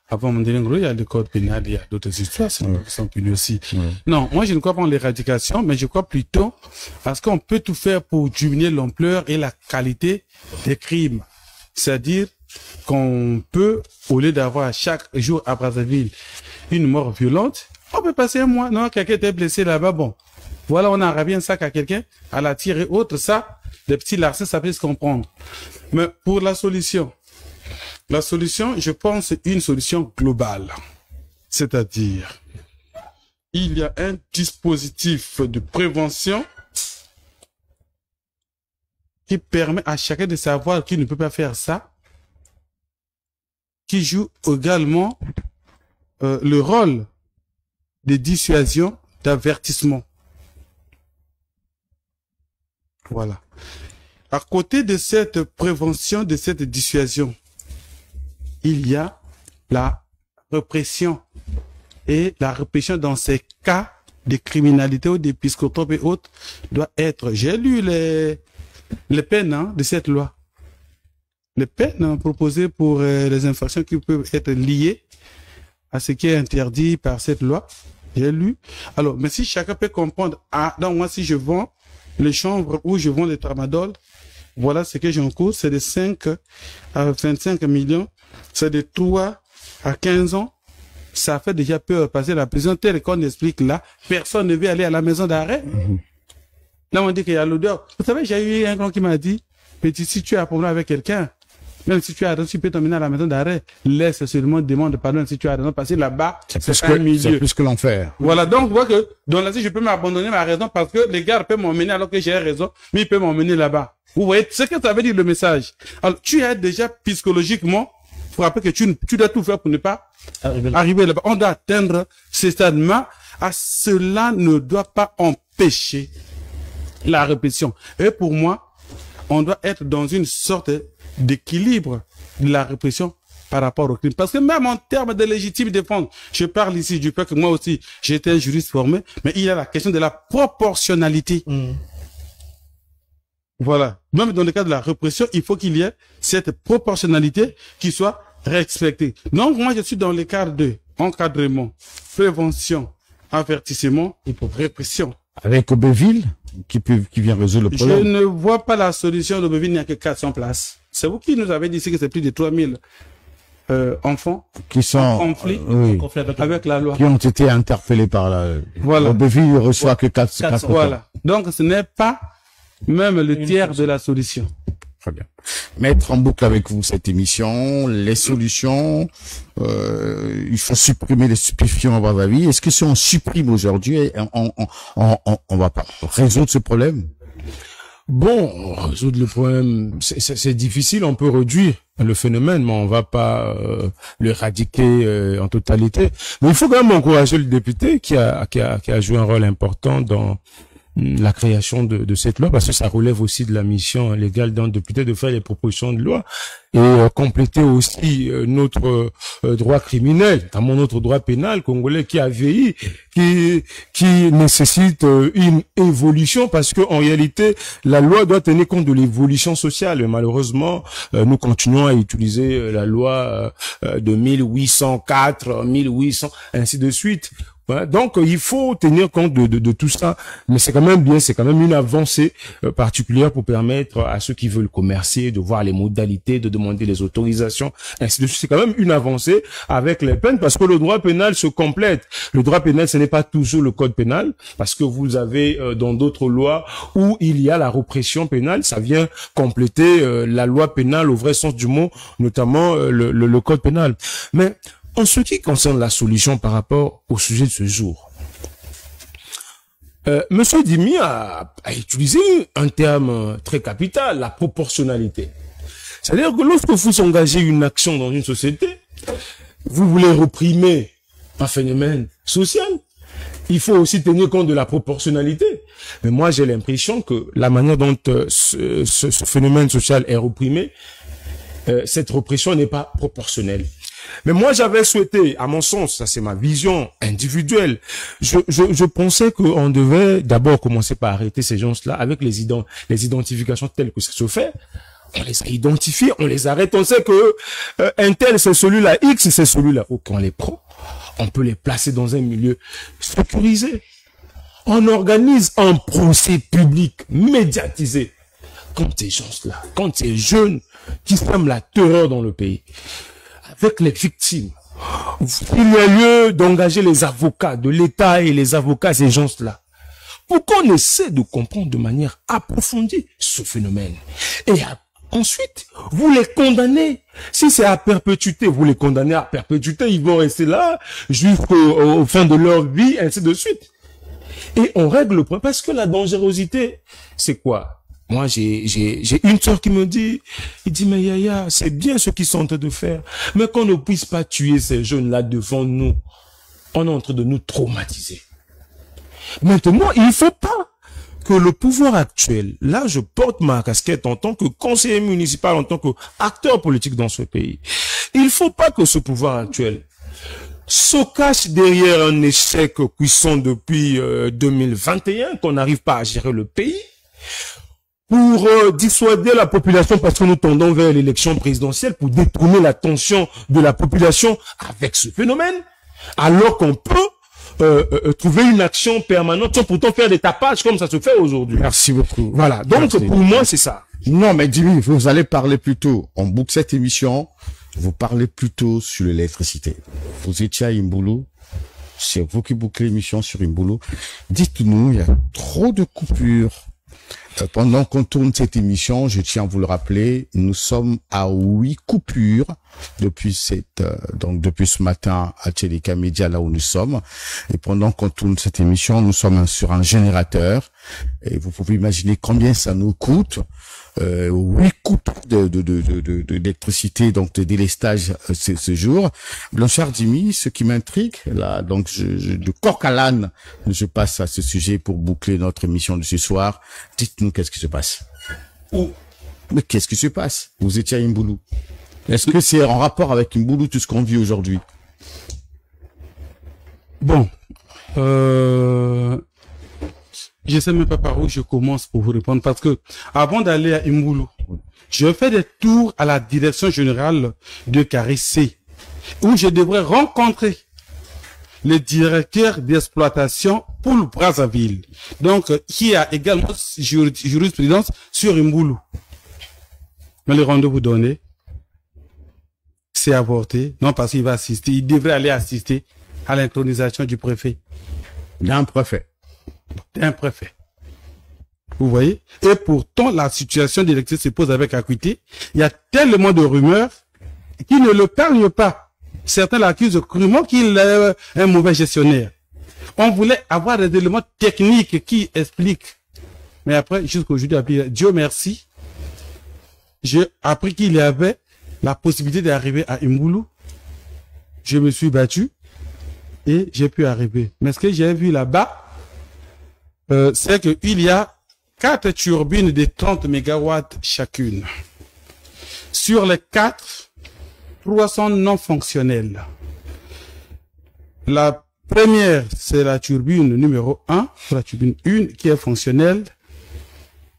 Avant Mondelengolo, il y a le code pénal, il y a d'autres histoires, qui sont punies aussi. Non, moi je ne crois pas en l'éradication, mais je crois plutôt parce qu'on peut tout faire pour diminuer l'ampleur et la qualité des crimes. C'est-à-dire qu'on peut, au lieu d'avoir chaque jour à Brazzaville une mort violente, on peut passer un mois. Non, quelqu'un était blessé là-bas, bon. Voilà, on a ravi un sac à quelqu'un, à la tire et autres, ça, des petits larcins, ça peut se comprendre. Mais pour la solution, je pense, c'est une solution globale. C'est-à-dire, il y a un dispositif de prévention qui permet à chacun de savoir qu'il ne peut pas faire ça, qui joue également le rôle de dissuasion, d'avertissement. Voilà. À côté de cette prévention, de cette dissuasion, il y a la répression. Et la répression dans ces cas de criminalité ou d'épiscotope et autres doit être... J'ai lu les peines de cette loi. Les peines proposées pour les infractions qui peuvent être liées à ce qui est interdit par cette loi. J'ai lu. Alors, mais si chacun peut comprendre, donc moi si je vends les chanvres ou je vends les tramadol, voilà ce que j'en cours, c'est de 5 à 25 millions, c'est de 3 à 15 ans. Ça fait déjà peur passer la prison telle qu'on explique là. Personne ne veut aller à la maison d'arrêt. Là, on dit qu'il y a l'odeur. Vous savez, j'ai eu un grand qui m'a dit, petit, si tu as un problème avec quelqu'un, Même si tu as raison, tu peux t'emmener à la maison d'arrêt. Laisse seulement, demande pardon si tu as raison, parce que là-bas, c'est un milieu. C'est plus que l'enfer. Voilà, donc, vous voyez que, dans la vie, je peux m'abandonner ma raison parce que les gars peuvent m'emmener alors que j'ai raison, mais ils peuvent m'emmener là-bas. Vous voyez, ce que ça veut dire le message. Alors, tu es déjà psychologiquement frappé que tu dois tout faire pour ne pas arriver là-bas. On doit atteindre ce stade-là. Cela ne doit pas empêcher la répression. Et pour moi, on doit être dans une sorte d'équilibre de la répression par rapport au crime. Parce que même en termes de légitime défense, je parle ici du fait que moi aussi, j'étais un juriste formé, mais il y a la question de la proportionnalité. Voilà. Même dans le cas de la répression, il faut qu'il y ait cette proportionnalité qui soit respectée. Donc, moi, je suis dans le cadre de encadrement, prévention, avertissement et répression. Avec Aubéville, qui vient résoudre le problème. Je ne vois pas la solution d'Aubéville, il n'y a que 400 places. C'est vous qui nous avez dit ici que c'est plus de 3000 enfants qui sont en conflit, avec la loi. Qui ont été interpellés par la... Voilà. Aubéville ne reçoit que 400. Voilà. Donc, ce n'est pas même le tiers de la solution. Très bien. Mettre en boucle avec vous cette émission, les solutions, il faut supprimer les stupéfiants à votre avis. Est-ce que si on supprime aujourd'hui, on va pas résoudre ce problème? Bon, résoudre le problème, c'est difficile, on peut réduire le phénomène, mais on va pas l'éradiquer en totalité. Mais il faut quand même encourager le député qui a joué un rôle important dans la création de cette loi, parce que ça relève aussi de la mission légale d'un député de faire les propositions de loi et compléter aussi notre droit criminel, notamment notre droit pénal congolais qui a vieilli, qui nécessite une évolution, parce que en réalité la loi doit tenir compte de l'évolution sociale. Et malheureusement, nous continuons à utiliser la loi de 1804, 1800, ainsi de suite. Voilà. Donc, il faut tenir compte de tout ça, mais c'est quand même bien, c'est quand même une avancée particulière pour permettre à ceux qui veulent commercer de voir les modalités, de demander les autorisations, ainsi de suite. C'est quand même une avancée avec les peines, parce que le droit pénal se complète. Le droit pénal, ce n'est pas toujours le code pénal, parce que vous avez dans d'autres lois où il y a la répression pénale, ça vient compléter la loi pénale au vrai sens du mot, notamment le code pénal. Mais en ce qui concerne la solution par rapport au sujet de ce jour, Monsieur Dimi a utilisé un terme très capital, la proportionnalité. C'est-à-dire que lorsque vous engagez une action dans une société, vous voulez réprimer un phénomène social, il faut aussi tenir compte de la proportionnalité. Mais moi, j'ai l'impression que la manière dont ce phénomène social est réprimé, cette répression n'est pas proportionnelle. Mais moi, j'avais souhaité, à mon sens, ça c'est ma vision individuelle, je pensais qu'on devait d'abord commencer par arrêter ces gens-là avec les identifications telles que ça se fait. On les a identifiés, on les arrête, on sait que un tel c'est celui-là, X c'est celui-là. Ok, on les prend, on peut les placer dans un milieu sécurisé. On organise un procès public médiatisé contre ces gens-là, contre ces jeunes qui sèment la terreur dans le pays. Avec les victimes, il y a lieu d'engager les avocats de l'État et les avocats, ces gens-là, pour qu'on essaie de comprendre de manière approfondie ce phénomène. Et ensuite, vous les condamnez. Si c'est à perpétuité, vous les condamnez à perpétuité, ils vont rester là jusqu'au fin de leur vie, ainsi de suite. Et on règle le problème, parce que la dangerosité, c'est quoi? Moi, j'ai une sœur qui me dit, il dit, mais Yaya, c'est bien ce qu'ils sont en train de faire, mais qu'on ne puisse pas tuer ces jeunes-là devant nous. On est en train de nous traumatiser. Maintenant, il ne faut pas que le pouvoir actuel, là, je porte ma casquette en tant que conseiller municipal, en tant qu'acteur politique dans ce pays. Il ne faut pas que ce pouvoir actuel se cache derrière un échec cuisant depuis 2021, qu'on n'arrive pas à gérer le pays, pour dissuader la population, parce que nous tendons vers l'élection présidentielle, pour détourner l'attention de la population avec ce phénomène, alors qu'on peut trouver une action permanente sans pourtant faire des tapages comme ça se fait aujourd'hui. Merci beaucoup. Voilà, donc merci. Pour moi c'est ça. Non, mais Jimmy, vous allez parler plutôt, on boucle cette émission, vous parlez plutôt sur l'électricité. Vous étiez à Imbulu, c'est vous qui bouclez l'émission sur Imbulu. Dites-nous, il y a trop de coupures Pendant qu'on tourne cette émission, je tiens à vous le rappeler, nous sommes à 8 coupures depuis depuis ce matin à Tchelika Media, là où nous sommes. Et pendant qu'on tourne cette émission, nous sommes sur un générateur. Et vous pouvez imaginer combien ça nous coûte. 8 coupes d'électricité, donc de délestage ce jour. Blanchard Dimi, ce qui m'intrigue, là, donc de coq à l'âne, je passe à ce sujet pour boucler notre émission de ce soir. Dites-nous qu'est-ce qui se passe. Mais qu'est-ce qui se passe? Vous étiez à Imboulou. Est-ce que c'est en rapport avec Imboulou tout ce qu'on vit aujourd'hui? Bon, je sais même pas par où je commence pour vous répondre parce que avant d'aller à Imboulou, je fais des tours à la direction générale de Carissé où je devrais rencontrer le directeur d'exploitation pour le Brazzaville. Donc, qui a également jurisprudence sur Imboulou. Mais le rendez-vous donné, c'est avorté. Non, parce qu'il va assister, il devrait aller assister à l'intronisation du préfet. D'un préfet. Un préfet. Vous voyez? Et pourtant, la situation d'électricité se pose avec acuité. Il y a tellement de rumeurs qui ne le pergnent pas. Certains l'accusent crûment qu'il est un mauvais gestionnaire. On voulait avoir des éléments techniques qui expliquent. Mais après, jusqu'aujourd'hui, Dieu merci, j'ai appris qu'il y avait la possibilité d'arriver à Imboulou. Je me suis battu et j'ai pu arriver. Mais ce que j'ai vu là-bas, c'est qu'il y a 4 turbines de 30 MW chacune. Sur les 4, 300 non fonctionnelles. La première, c'est la turbine numéro 1, la turbine 1 qui est fonctionnelle.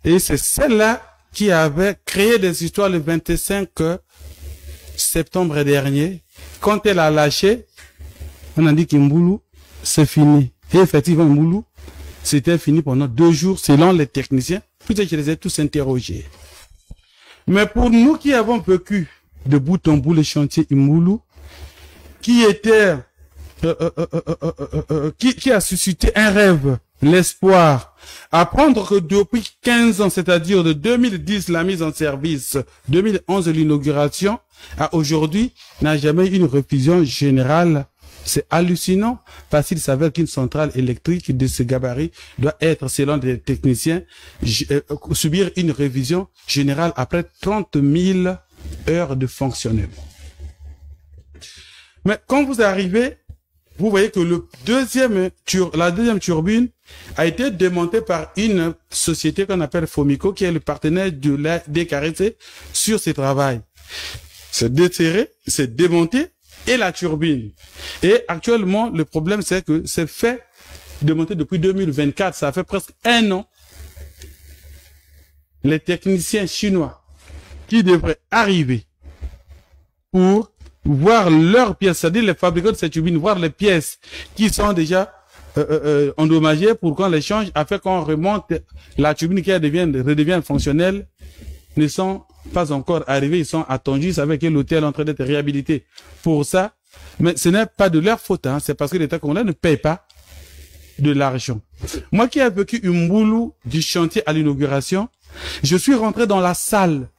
Et c'est celle-là qui avait créé des histoires le 25 septembre dernier. Quand elle a lâché, on a dit qu'Imboulou, c'est fini. Et effectivement, Imboulou, c'était fini pendant 2 jours, selon les techniciens. Peut-être que je les ai tous interrogés. Mais pour nous qui avons vécu de bout en bout le chantier Imboulou, qui était, qui a suscité un rêve, l'espoir, apprendre que depuis 15 ans, c'est-à-dire de 2010 la mise en service, 2011 l'inauguration, à aujourd'hui, n'a jamais eu une révision générale. C'est hallucinant parce qu'il s'avère qu'une centrale électrique de ce gabarit doit être, selon les techniciens, subir une révision générale après 30 000 heures de fonctionnement. Mais quand vous arrivez, vous voyez que la deuxième turbine a été démontée par une société qu'on appelle Fomico, qui est le partenaire de la DKRC sur ce travail. C'est déterré, c'est démonté, et la turbine. Et actuellement, le problème, c'est que c'est fait démonter depuis 2024. Ça fait presque 1 an. Les techniciens chinois qui devraient arriver pour voir leurs pièces, c'est-à-dire les fabricants de cette turbine, voir les pièces qui sont déjà endommagées pour qu'on les change, afin qu'on remonte la turbine qui redevient fonctionnelle, ne sont pas encore arrivés, ils sont attendus, ils savaient que l'hôtel est en train d'être réhabilité pour ça, mais ce n'est pas de leur faute, hein, c'est parce que l'État congolais ne paye pas de l'argent. Moi qui ai vécu Imboulou du chantier à l'inauguration, je suis rentré dans la salle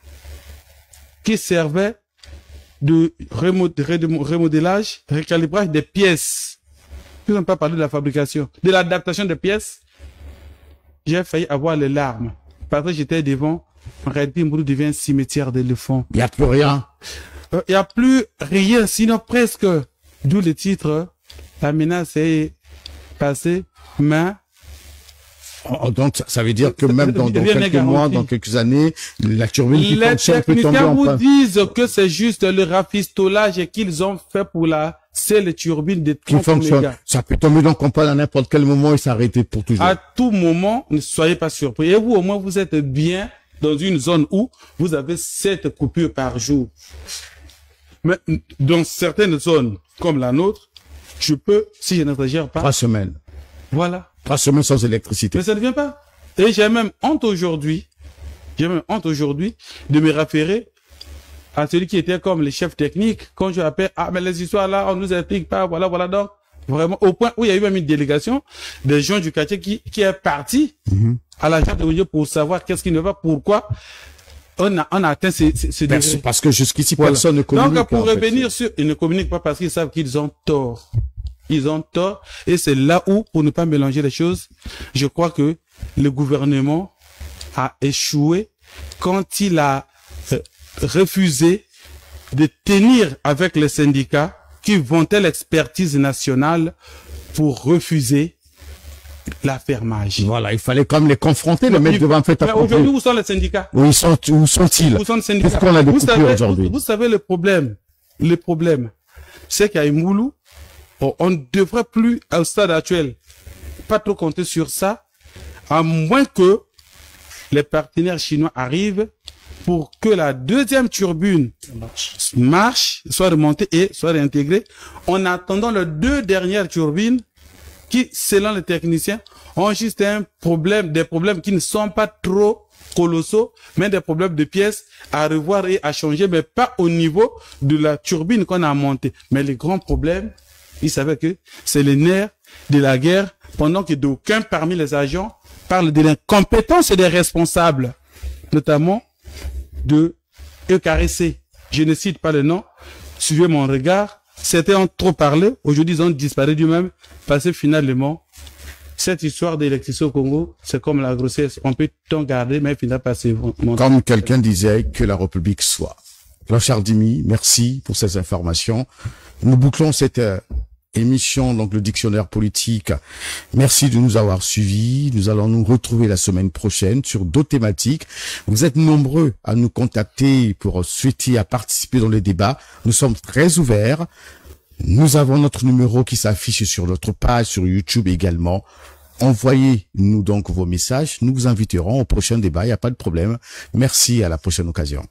qui servait de remodélage, recalibrage des pièces. Ils n'ont pas parlé de la fabrication, de l'adaptation des pièces. J'ai failli avoir les larmes parce que j'étais devant. En réalité, Imboulou devient un cimetière d'éléphants. Il n'y a plus rien. Il n'y a plus rien, sinon presque. D'où le titre, la menace est passée, mais... Donc, ça veut dire que même dans quelques mois, dans quelques années, la turbine qui fonctionne peut tomber en panne. Les techniciens vous disent que c'est juste le rafistolage qu'ils ont fait pour la seule turbine de 30 mégas. Ça peut tomber donc en panne à n'importe quel moment et s'arrêter pour toujours. À tout moment, ne soyez pas surpris. Et vous, au moins, vous êtes bien dans une zone où vous avez 7 coupures par jour. Mais dans certaines zones, comme la nôtre, je peux, si je n'exagère pas... 3 semaines. Voilà. 3 semaines sans électricité. Mais ça ne vient pas. Et j'ai même honte aujourd'hui de me référer à celui qui était comme le chef technique. Quand je appelle, mais les histoires là, on nous explique pas, voilà, donc, vraiment, au point où il y a eu même une délégation des gens du quartier qui est parti à l'agent de religion pour savoir qu'est-ce qui ne va, pourquoi on a atteint ce degré. Parce que jusqu'ici, Voilà. personne ne communique. Donc, pour en fait. revenir sur, ils ne communiquent pas parce qu'ils savent qu'ils ont tort. Ils ont tort. Et c'est là où, pour ne pas mélanger les choses, je crois que le gouvernement a échoué quand il a refusé de tenir avec les syndicats qui vantaient l'expertise nationale pour refuser l'affermage. Voilà, il fallait quand même les confronter, les mettre devant un fait Mais accompli. aujourd'hui, où sont les syndicats? Où sont-ils? Où sont les syndicats? Qu'est-ce qu'on a de Vous coupure savez, aujourd'hui? vous savez le problème, c'est qu'à Imoulou, on ne devrait plus, au stade actuel, pas trop compter sur ça, à moins que les partenaires chinois arrivent pour que la deuxième turbine marche, soit remontée et soit réintégrée, en attendant les 2 dernières turbines qui, selon les techniciens, ont juste des problèmes qui ne sont pas trop colossaux, mais des problèmes de pièces à revoir et à changer, mais pas au niveau de la turbine qu'on a montée. Mais le grand problème, ils savaient que c'est le nerf de la guerre, pendant que d'aucuns parmi les agents parlent de l'incompétence des responsables, notamment de EKRC. Je ne cite pas le nom, suivez mon regard. Certains ont trop parlé, aujourd'hui ils ont disparu du même, parce que finalement, cette histoire d'électricité au Congo, c'est comme la grossesse, on peut tout garder, mais finalement pas se monter. Comme quelqu'un disait, que la République soit. Jean-Charles Dimi, merci pour ces informations. Nous bouclons cette émission, donc le dictionnaire politique. Merci de nous avoir suivis. Nous allons nous retrouver la semaine prochaine sur d'autres thématiques. Vous êtes nombreux à nous contacter pour souhaiter à participer dans les débats. Nous sommes très ouverts. Nous avons notre numéro qui s'affiche sur notre page, sur YouTube également. Envoyez-nous donc vos messages. Nous vous inviterons au prochain débat. Il n'y a pas de problème. Merci, à la prochaine occasion.